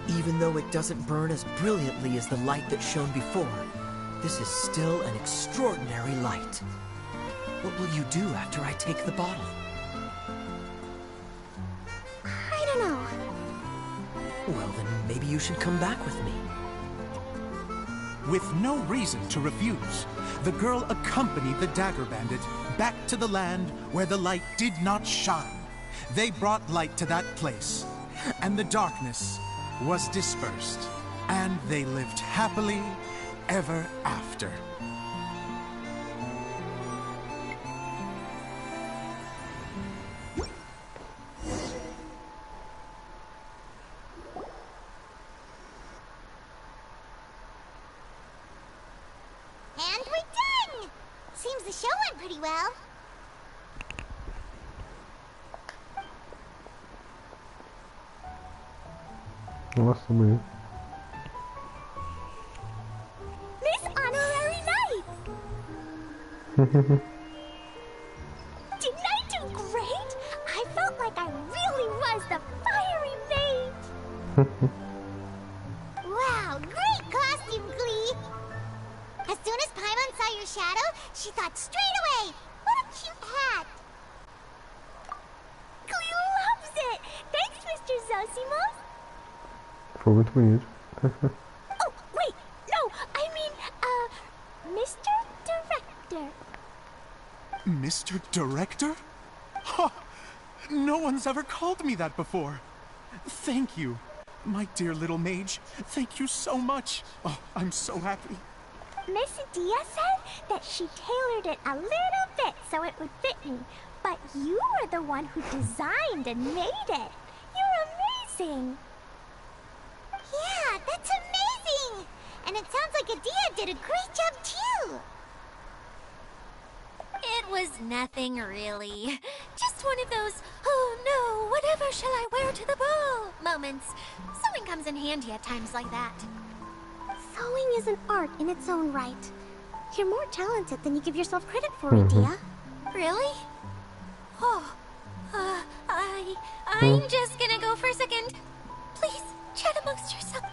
Even though it doesn't burn as brilliantly as the light that shone before, this is still an extraordinary light. What will you do after I take the bottle? I don't know. Well, then maybe you should come back with me. With no reason to refuse, the girl accompanied the Dagger Bandit back to the land where the light did not shine. They brought light to that place, and the darkness was dispersed, and they lived happily ever after. And we're done! Seems the show went pretty well. Nossa, mãe. Miss Honorary Knight! Didn't I do great? as the fiery mage! Wow, great costume, Glee! As soon as Paimon saw your shadow, she thought straight away, what a cute hat! Glee loves it! Thanks, Mr. Zosimos! Foi muito bonito. Oh, wait, no, I mean, Mr. Director. Mr. Director? Ha! No one's ever called me that before. Thank you, my dear little mage. Thank you so much. Oh, I'm so happy. Miss Dia said that she tailored it a little bit so it would fit me, but you were the one who designed and made it. You're amazing. Yeah, that's amazing. And it sounds like Adia did a great job too. It was nothing really. Just one of those, oh no, whatever shall I wear to the ball moments. Sewing comes in handy at times like that. Sewing is an art in its own right. You're more talented than you give yourself credit for, Adia. Really? Oh, I'm just gonna go for a second. Please, chat amongst yourself.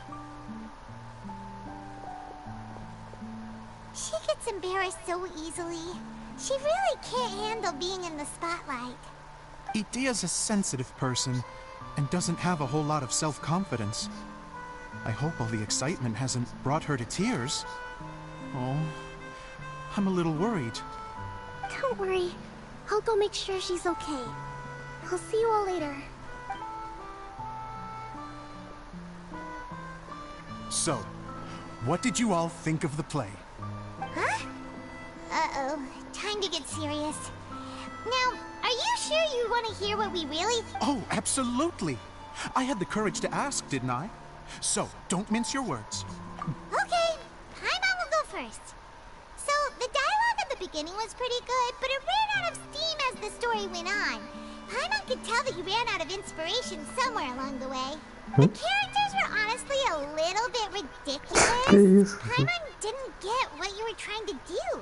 She gets embarrassed so easily. She really can't handle being in the spotlight. Idea's a sensitive person and doesn't have a whole lot of self-confidence. I hope all the excitement hasn't brought her to tears. Oh, I'm a little worried. Don't worry. I'll go make sure she's okay. I'll see you all later. So, what did you all think of the play? Huh? Uh-oh. Time to get serious. Now, are you sure you want to hear what we really... Oh, absolutely. I had the courage to ask, didn't I? So, don't mince your words. Okay, Paimon will go first. So, the dialogue at the beginning was pretty good, but it ran out of steam as the story went on. Paimon could tell that you ran out of inspiration somewhere along the way. The characters were honestly a little bit ridiculous. Paimon didn't get what you were trying to do.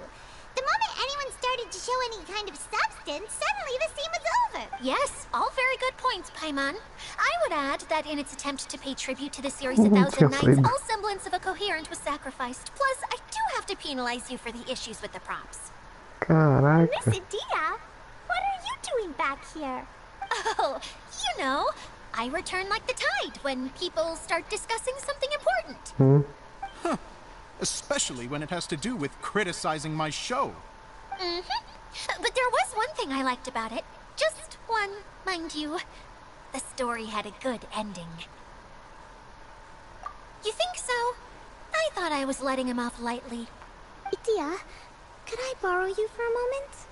The moment anyone started to show any kind of substance, suddenly the scene was over. Yes, all very good points, Paimon. I would add that in its attempt to pay tribute to the series 1,000 Nights, all semblance of a coherent was sacrificed. Plus, I do have to penalize you for the issues with the props. Caraca. Miss Adia, what are you doing back here? Oh, you know, I return like the tide when people start discussing something important. Huh. Especially when it has to do with criticizing my show. But there was one thing I liked about it. Just one, mind you. The story had a good ending. You think so? I thought I was letting him off lightly. Adia, could I borrow you for a moment?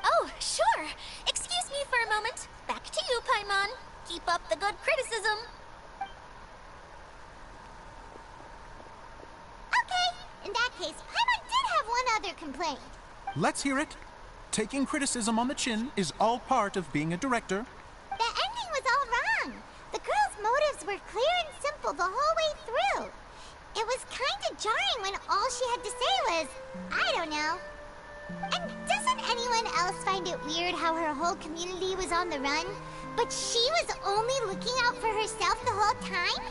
Oh, sure. Excuse me for a moment. Back to you, Paimon. Keep up the good criticism. Okay, in that case, Paimon did have one other complaint. Let's hear it. Taking criticism on the chin is all part of being a director. The ending was all wrong. The girl's motives were clear and simple the whole way through. It was kind of jarring when all she had to say was, I don't know. And doesn't anyone else find it weird how her whole community was on the run, but she was only looking out for herself the whole time?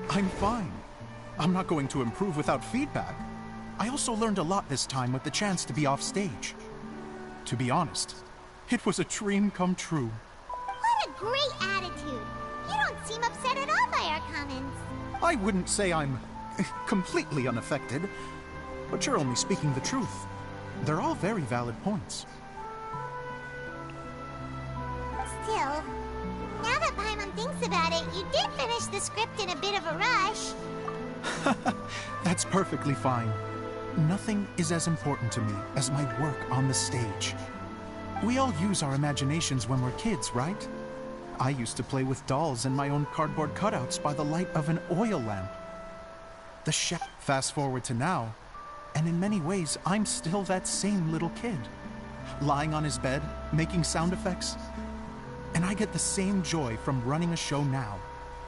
I'm fine. I'm not going to improve without feedback. I also learned a lot this time with the chance to be off stage. To be honest, it was a dream come true. What a great attitude. You don't seem upset at all by our comments. I wouldn't say I'm completely unaffected, but you're only speaking the truth. They're all very valid points. Still, now that Paimon thinks about it, you did finish the script in a bit of a rush. That's perfectly fine. Nothing is as important to me as my work on the stage. We all use our imaginations when we're kids, right? I used to play with dolls and my own cardboard cutouts by the light of an oil lamp. Fast forward to now, and in many ways, I'm still that same little kid. Lying on his bed, making sound effects. And I get the same joy from running a show now.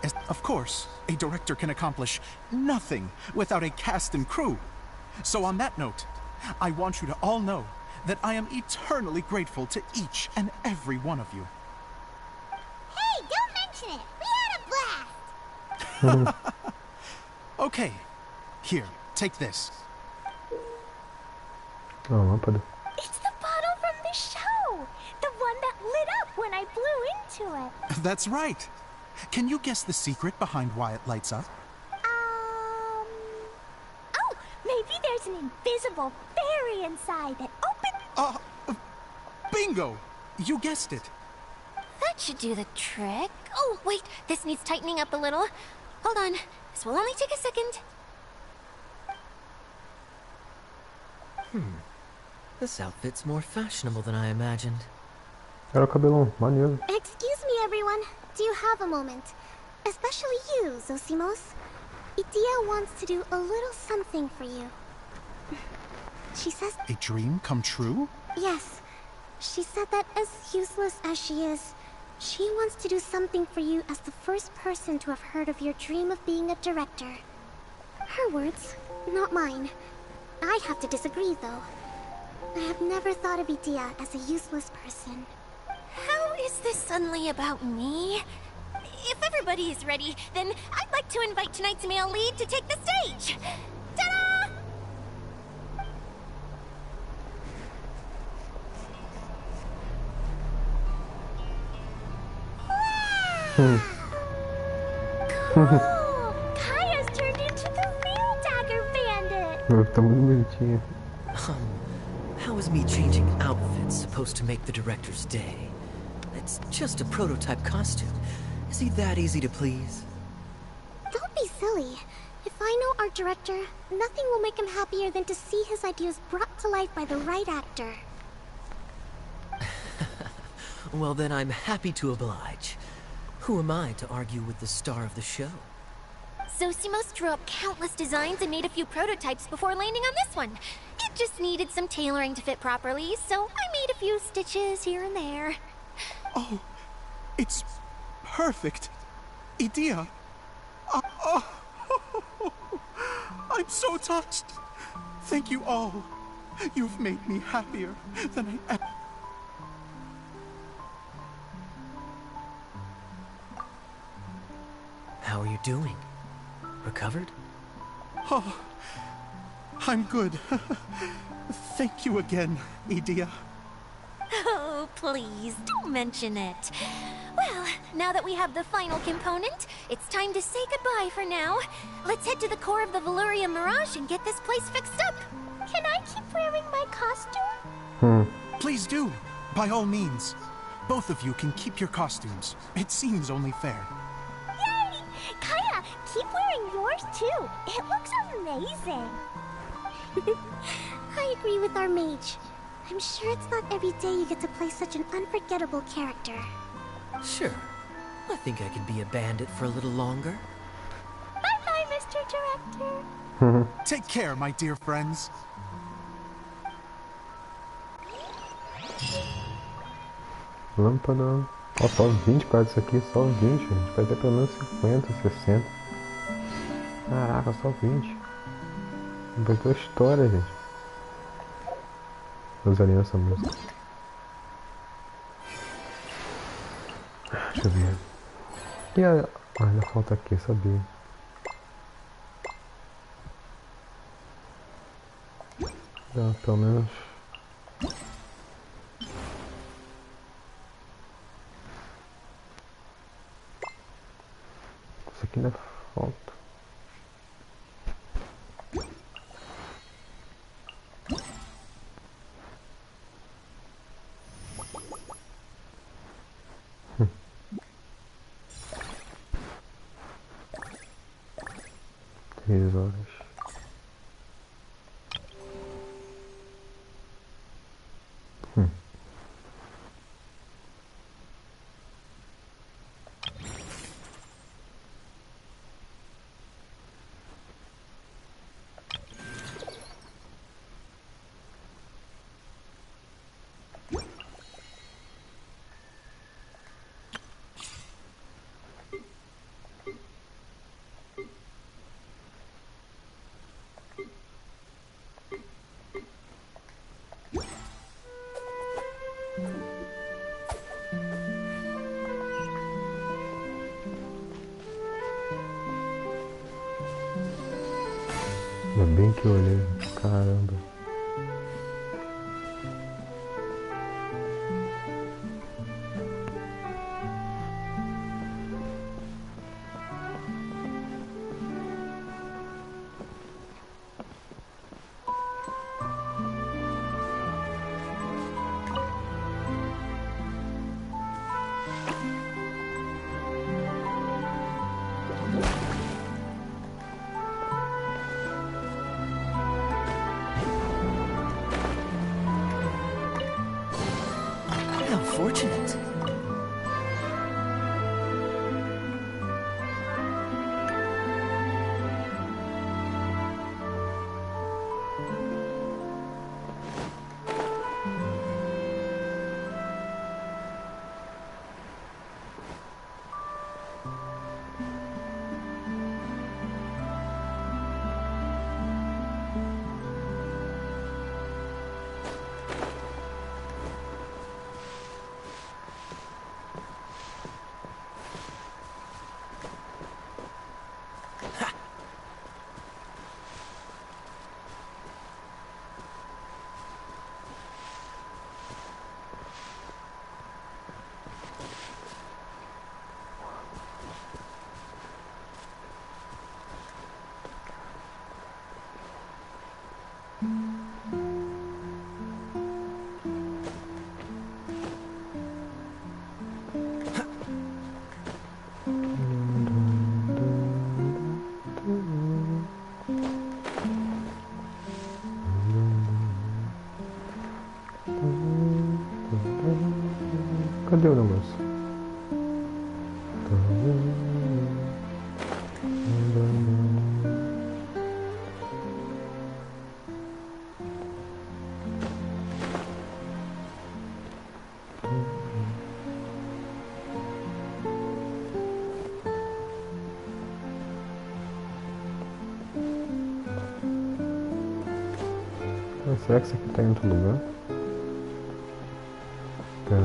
As, of course, a director can accomplish nothing without a cast and crew. So on that note, I want you to all know that I am eternally grateful to each and every one of you. Hey, don't mention it! We had a blast! Okay, here, take this. A lâmpada. It's the bottle from the show! The one that lit up when I blew into it. That's right. Can you guess the secret behind why it lights up? Oh, maybe there's an invisible fairy inside that opens... Bingo! You guessed it. That should do the trick. Oh, wait, this needs tightening up a little. Hold on, this will only take a second. This outfit's more fashionable than I imagined. Era o cabelão, maneiro. Excuse me, everyone. Do you have a moment? Especially you, Zosimos. Idia wants to do a little something for you. She says... A dream come true? Yes. She said that as useless as she is, she wants to do something for you as the first person to have heard of your dream of being a director. Her words, not mine. I have to disagree, though. I have never thought of Idia as a useless person. How is this suddenly about me? If everybody is ready, then I'd like to invite tonight's male lead to take the stage. Ta-da! Cool! Kaya's turned into the real Dagger Bandit! Tá muito bonitinho. How is me changing outfits supposed to make the director's day? It's just a prototype costume. Is he that easy to please? Don't be silly. If I know our director, nothing will make him happier than to see his ideas brought to life by the right actor. Well, then I'm happy to oblige. Who am I to argue with the star of the show? Zosimos drew up countless designs and made a few prototypes before landing on this one. It just needed some tailoring to fit properly, so I made a few stitches here and there. Oh, it's perfect. Idia. I'm so touched. Thank you all. You've made me happier than I ever... How are you doing? Recovered? Oh, I'm good. Thank you again, Idia. Oh, please, don't mention it. Well, now that we have the final component, it's time to say goodbye for now. Let's head to the core of the Valuria Mirage and get this place fixed up. Can I keep wearing my costume? Please do, by all means. Both of you can keep your costumes. It seems only fair. Yay! Kaya, keep wearing yours too. It looks amazing. I agree with our mage. I'm sure it's not every day you get to play such an unforgettable character. Sure. I think I could be a bandit for a little longer. Bye-bye, Mr. Director. Take care, my dear friends. Lâmpada. Ó, só 20 quadros isso aqui, só 20, gente. Vai ter pelo menos 50, 60. Caraca, só 20. Inventou história, gente. Usaria essa música. Deixa eu ver. E a... ainda falta aqui, sabia? Dá pelo menos... Isso aqui ainda falta. Três horas. mesmo, caramba. How fortunate. Cadê o negócio? Será que isso aqui tá em outro lugar? Tá.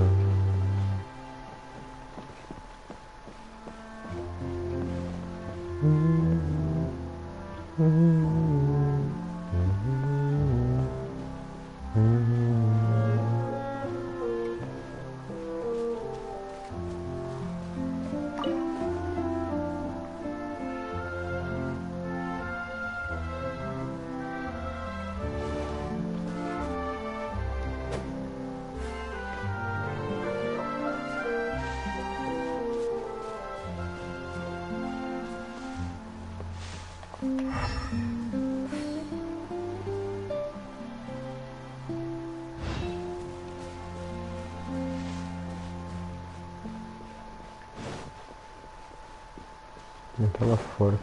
Tá lá fora.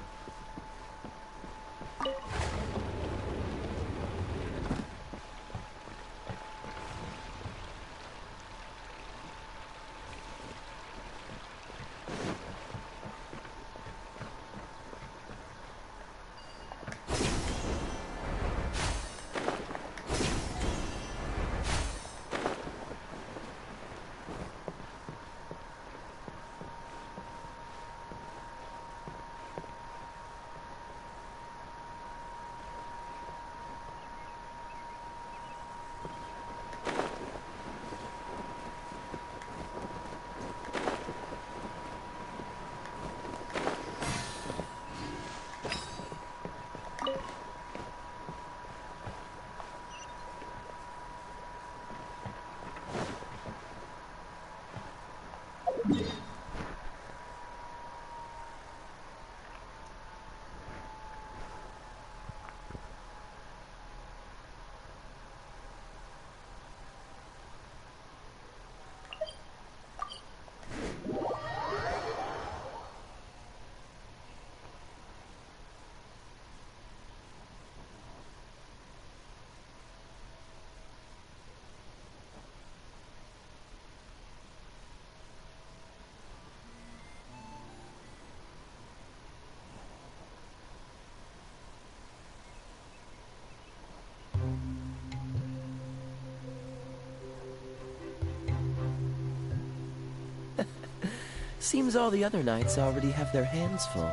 Seems all the other knights already have their hands full.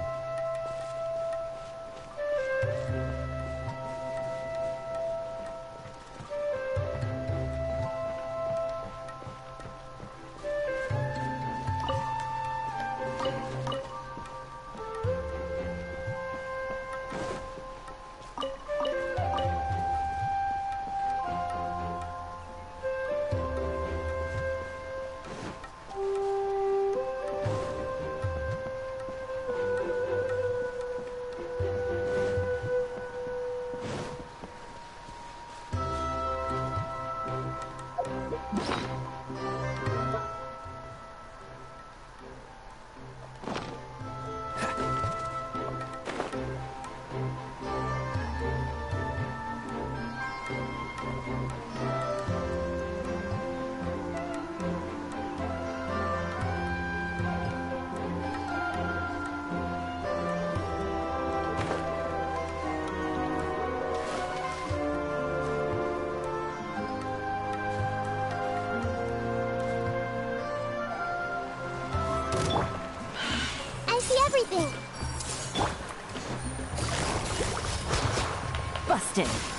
interesting.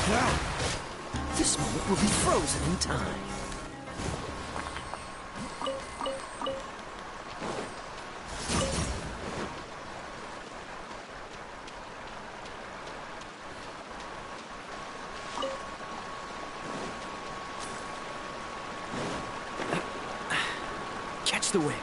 Now, this moment will be frozen in time. Catch the wind.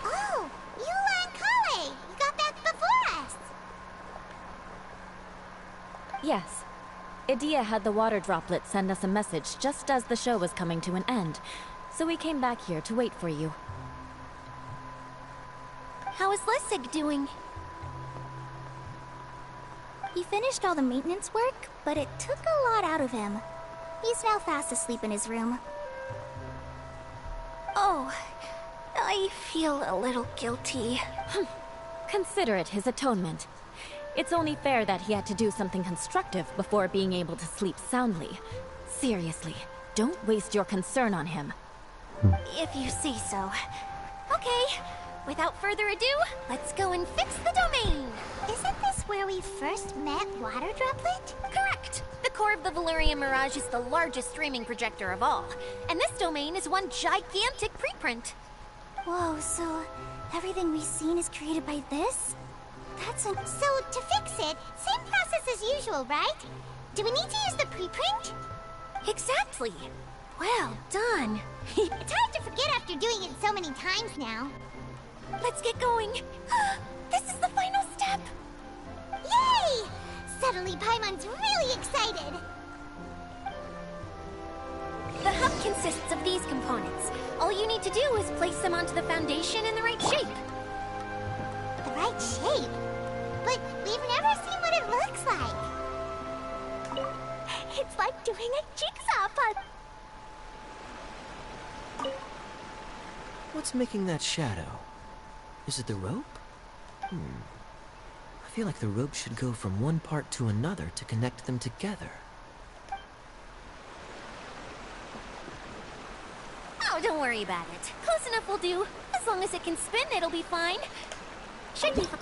Oh, Eula and Kale! You got back before us! Yes. Idia had the water droplet send us a message just as the show was coming to an end, so we came back here to wait for you. How is Lessig doing? He finished all the maintenance work, but it took a lot out of him. He's now fast asleep in his room. Oh, I feel a little guilty. Consider it his atonement. It's only fair that he had to do something constructive before being able to sleep soundly. Seriously, don't waste your concern on him. If you say so. Okay, without further ado, let's go and fix the domain! Isn't this where we first met Water Droplet? Correct! The core of the Valerian Mirage is the largest streaming projector of all, and this domain is one gigantic preprint. Whoa, so everything we've seen is created by this? So to fix it, same process as usual, right? Do we need to use the preprint? Exactly! Well done! It's hard to forget after doing it so many times now. Let's get going! This is the final step! Yay! Suddenly Paimon's really excited! The hub consists of these components. All you need to do is place them onto the foundation in the right shape. The right shape? But we've never seen what it looks like. It's like doing a jigsaw puzzle. What's making that shadow? Is it the rope? I feel like the rope should go from one part to another to connect them together. Oh, don't worry about it. Close enough will do. As long as it can spin, it'll be fine. Should be fine.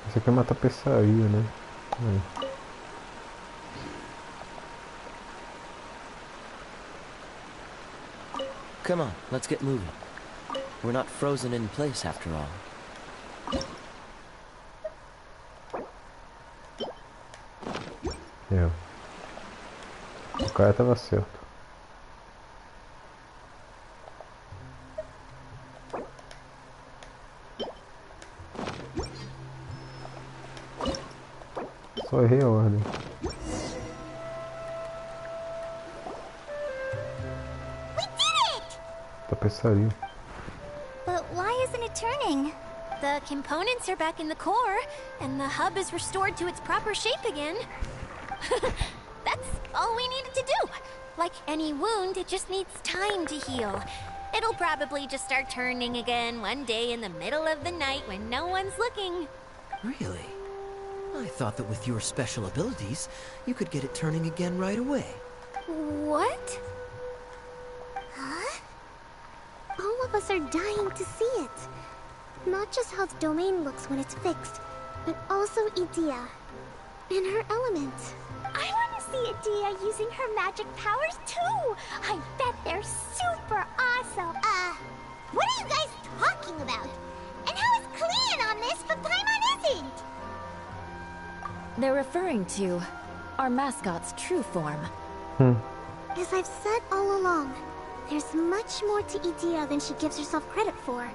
Isso aqui é uma tapeçaria, né? Come on, let's get moving. We're not frozen in place after all. O cara tava certo. Só errei a ordem. We did it! Tapeçaria. But why isn't it turning? The components are back in the core, and the hub is restored to its proper shape again. That's all we needed to do. Like any wound, it just needs time to heal. It'll probably just start turning again one day in the middle of the night when no one's looking. Really? I thought that with your special abilities, you could get it turning again right away. What? Huh? All of us are dying to see it. Not just how the domain looks when it's fixed, but also Idia. And her element. I want to see Idia using her magic powers too! I bet they're super awesome! What are you guys talking about? And how is Klean on this, but Paimon isn't? They're referring to our mascot's true form. As I've said all along, There's much more to Idea than she gives herself credit for.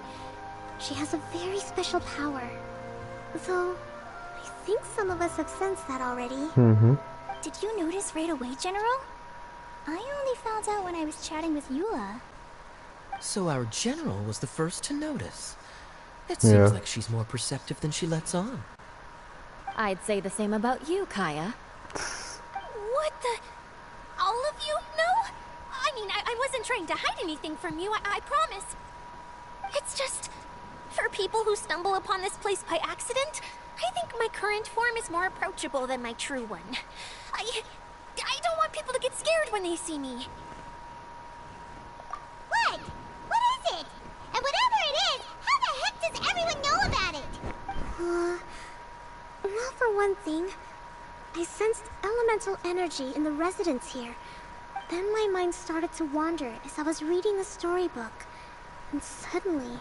She has a very special power. Though, I think some of us have sensed that already. Did you notice right away, General? I only found out when I was chatting with Eula. So our general was the first to notice. It seems like she's more perceptive than she lets on. I'd say the same about you, Kaya. What the? All of you? No? I mean, I wasn't trying to hide anything from you, I promise. It's just, for people who stumble upon this place by accident, I think my current form is more approachable than my true one. I don't want people to get scared when they see me. What? What is it? And whatever it is, how the heck does everyone know about it? Well, for one thing, I sensed elemental energy in the residents here. Then my mind started to wander as I was reading the storybook. And suddenly,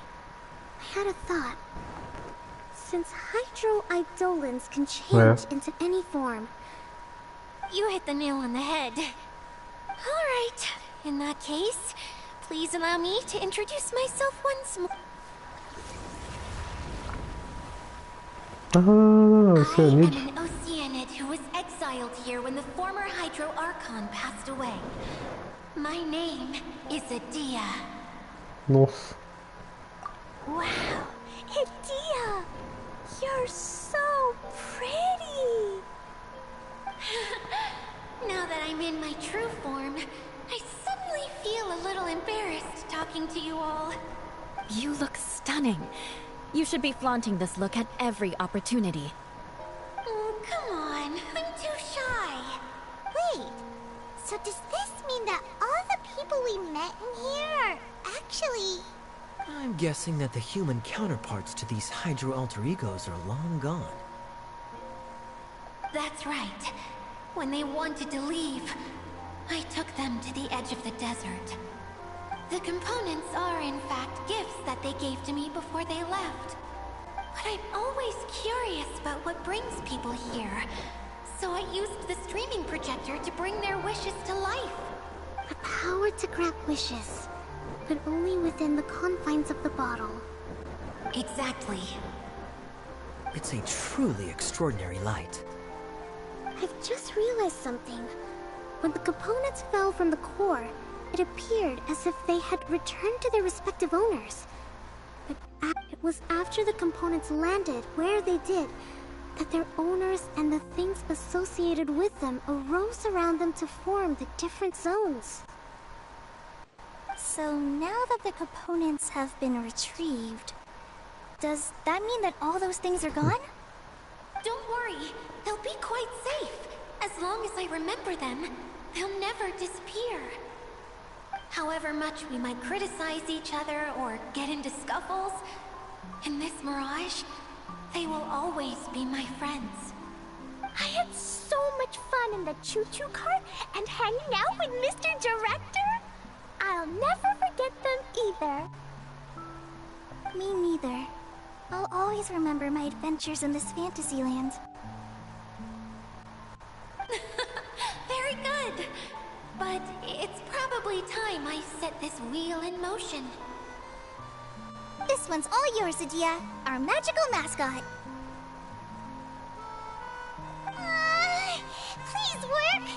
I had a thought. Since hydro-eidolons can change into any form. You hit the nail on the head. Alright, in that case, please allow me to introduce myself once more. I am an Oceanid who was exiled here when the former Hydro Archon passed away. My name is Adia. Nossa. Wow, Adia! You're so pretty! Now that I'm in my true form, I suddenly feel a little embarrassed talking to you all. You look stunning. You should be flaunting this look at every opportunity. Oh, come on. I'm too shy. Wait, so does this mean that all the people we met in here are actually... I'm guessing that the human counterparts to these Hydro alter egos are long gone. That's right. When they wanted to leave, I took them to the edge of the desert. The components are, in fact, gifts that they gave to me before they left. But I'm always curious about what brings people here, so I used the streaming projector to bring their wishes to life. The power to grant wishes, but only within the confines of the bottle. Exactly. It's a truly extraordinary light. I've just realized something. When the components fell from the core, it appeared as if they had returned to their respective owners. But it was after the components landed where they did that their owners and the things associated with them arose around them to form the different zones. So now that the components have been retrieved, does that mean that all those things are gone? Don't worry, they'll be quite safe. As long as I remember them, they'll never disappear. However much we might criticize each other or get into scuffles, in this mirage, they will always be my friends. I had so much fun in the choo-choo cart and hanging out with Mr. Director. I'll never forget them either. Me neither. I'll always remember my adventures in this fantasy land. Very good. But it's probably time I set this wheel in motion. This one's all yours, Adia, our magical mascot. Please work!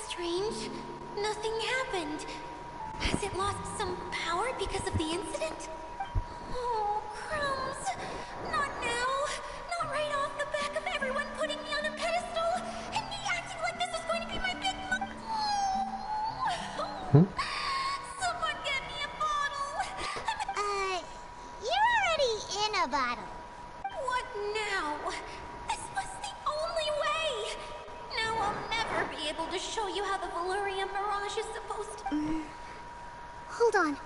Strange. Nothing happened. Has it lost some power because of the incident? Oh, crumbs. Not now. Not right off the back of everyone putting me on a pedestal and me acting like this is going to be my big Someone get me a bottle. You're already in a bottle. What now? This was the only way. Now I'll never be able to show you how the Valyria Mirage is supposed to... Hold on.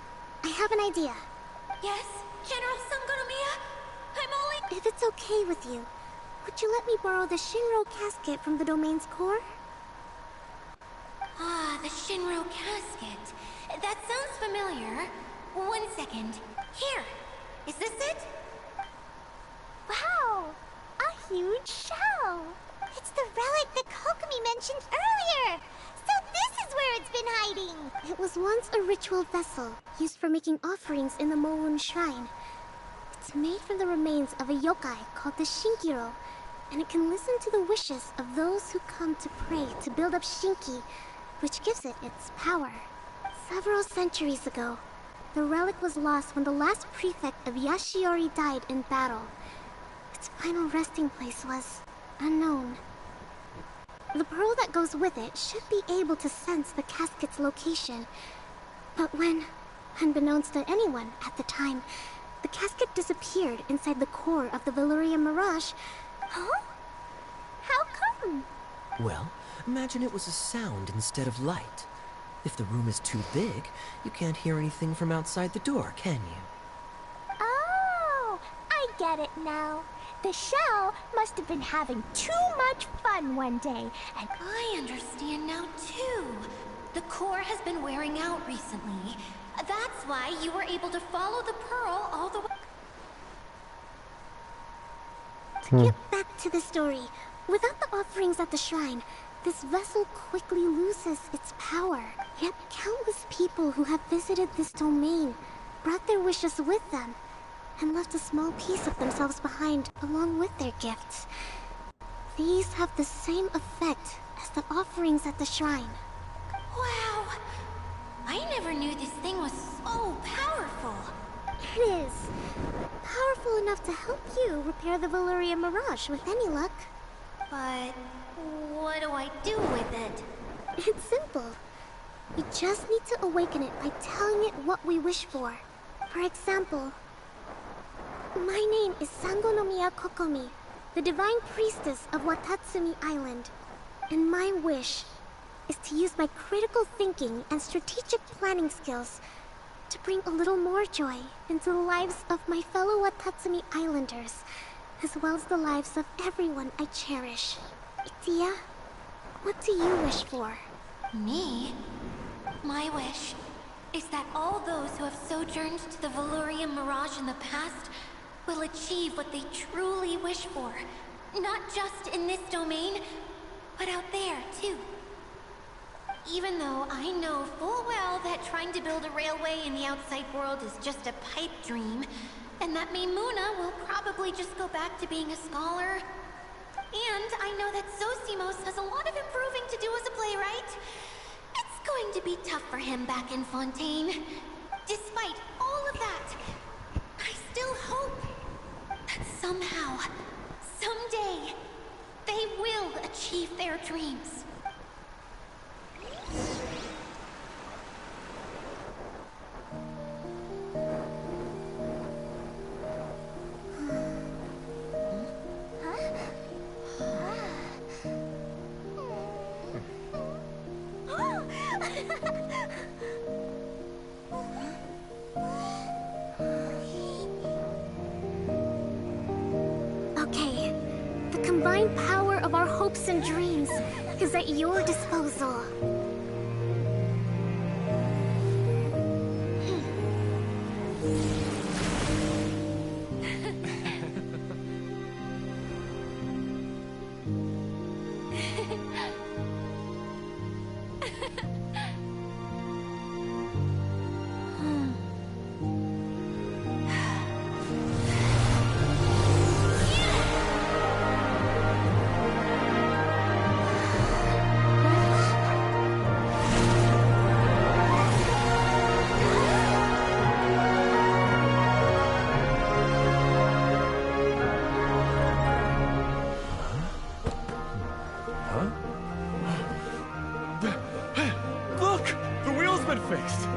I have an idea. Yes, General Sangonomiya? I'm only... If it's okay with you, Would you let me borrow the Shinro casket from the domain's core? Ah, the Shinro casket. That sounds familiar. 1 second. Here. Is this it? Wow! A huge shell! It's the relic that Kokomi mentioned earlier! So this is where it's been hiding! It was once a ritual vessel used for making offerings in the Moon Shrine. It's made from the remains of a yokai called the Shinkiro, and it can listen to the wishes of those who come to pray to build up Shinki, which gives it its power. Several centuries ago, the relic was lost when the last prefect of Yashiori died in battle. Its final resting place was unknown. The pearl that goes with it should be able to sense the casket's location. But when, unbeknownst to anyone at the time, the casket disappeared inside the core of the Valyria Mirage. Huh? How come? Well, imagine it was a sound instead of light. If the room is too big, you can't hear anything from outside the door, can you? Oh, I get it now. The shell must have been having too much fun one day, and I understand now, too. The core has been wearing out recently. That's why you were able to follow the pearl all the way. To get back to the story, without the offerings at the shrine, this vessel quickly loses its power. Yet countless people who have visited this domain brought their wishes with them and left a small piece of themselves behind along with their gifts. These have the same effect as the offerings at the shrine. Wow! I never knew this thing was so powerful. It is. Powerful enough to help you repair the Valyria Mirage with any luck. But what do I do with it? It's simple. We just need to awaken it by telling it what we wish for. For example, my name is Sangonomiya Kokomi, the divine priestess of Watatsumi Island. And my wish is to use my critical thinking and strategic planning skills to bring a little more joy into the lives of my fellow Watatsumi Islanders, as well as the lives of everyone I cherish. Itia, what do you wish for? Me? My wish is that all those who have sojourned to the Valyria Mirage in the past will achieve what they truly wish for. Not just in this domain, but out there, too. Even though I know full well that trying to build a railway in the outside world is just a pipe dream, and that Maimuna will probably just go back to being a scholar. And I know that Zosimos has a lot of improving to do as a playwright. It's going to be tough for him back in Fontaine. Despite all of that, I still hope that somehow, someday, they will achieve their dreams. Okay, the combined power of our hopes and dreams is at your disposal. Look! The wheel's been fixed!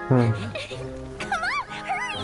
Come on, hurry!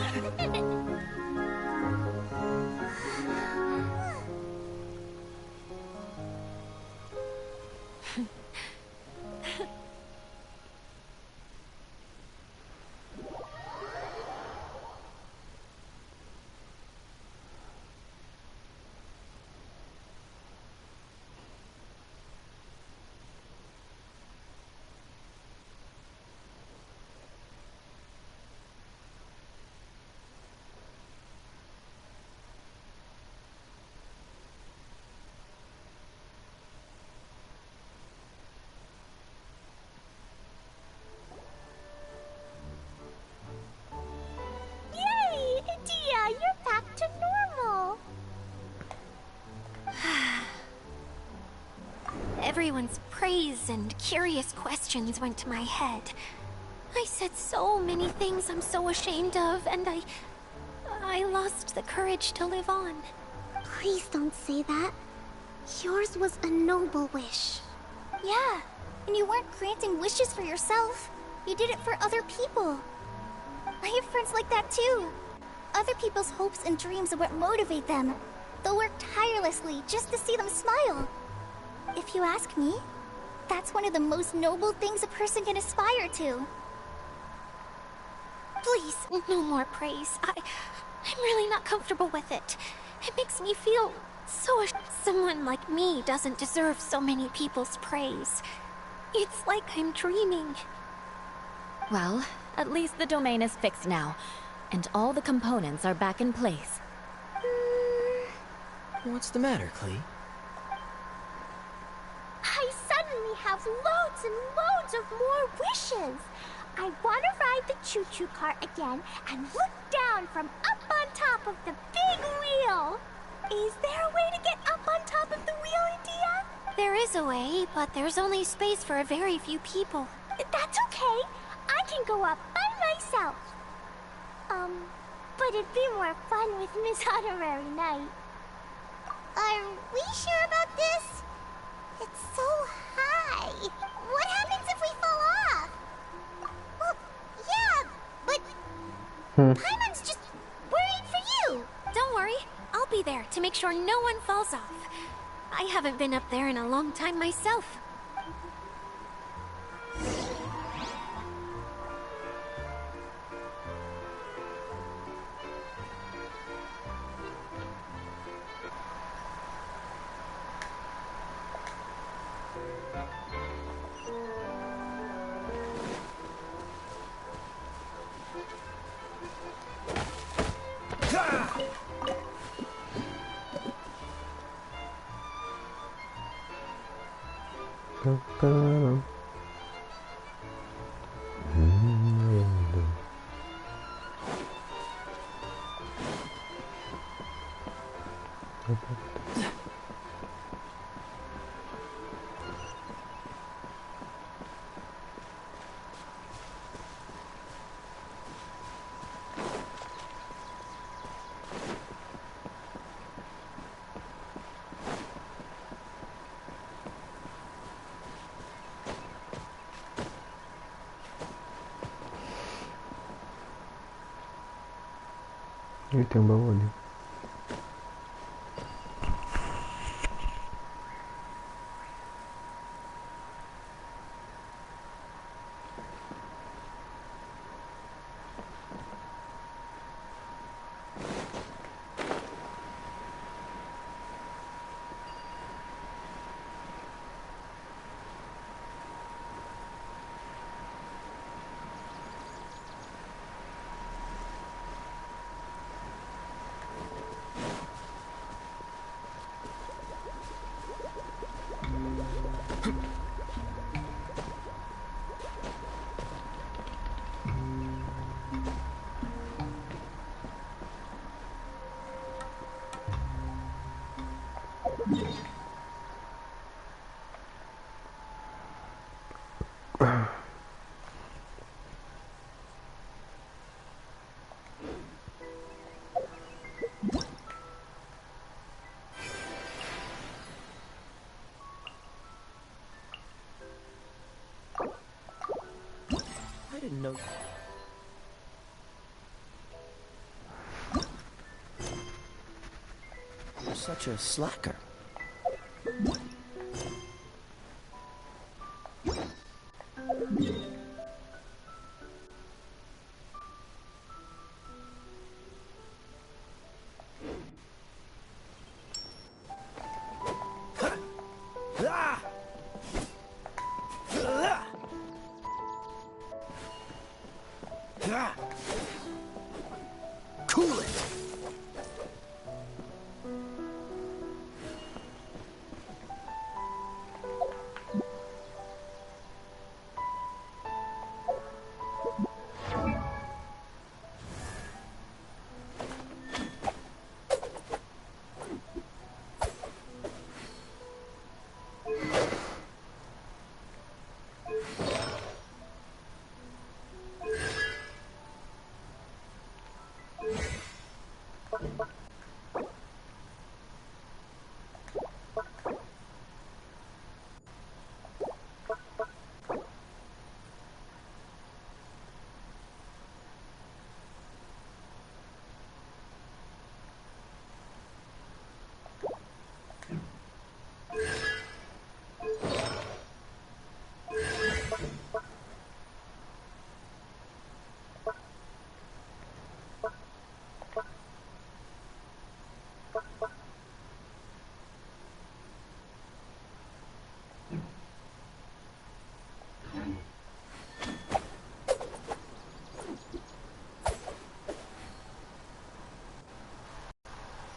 Yay! Dia, you're back to normal! Everyone's praise and curious questions went to my head. I said so many things I'm so ashamed of, and I lost the courage to live on. Please don't say that. Yours was a noble wish. Yeah, and you weren't granting wishes for yourself. You did it for other people. I have friends like that too. Other people's hopes and dreams are what motivate them. They'll work tirelessly just to see them smile. If you ask me, that's one of the most noble things a person can aspire to. Please, no more praise. I'm really not comfortable with it. It makes me feel so someone like me doesn't deserve so many people's praise. It's like I'm dreaming. Well, at least the domain is fixed now, and all the components are back in place. What's the matter, Klee? I suddenly have loads and loads of more wishes. I want to ride the choo-choo cart again and look down from up on top of the big wheel. Is there a way to get up on top of the wheel, India? There is a way, but there's only space for a very few people. That's okay. I can go up by myself. But it'd be more fun with Miss Honorary Knight. Are we sure about this? It's so high. What happens if we fall off? Well, yeah, but Paimon's just worried for you. Don't worry, I'll be there to make sure no one falls off. I haven't been up there in a long time myself. E tem um baú ali. I didn't know. You're such a slacker.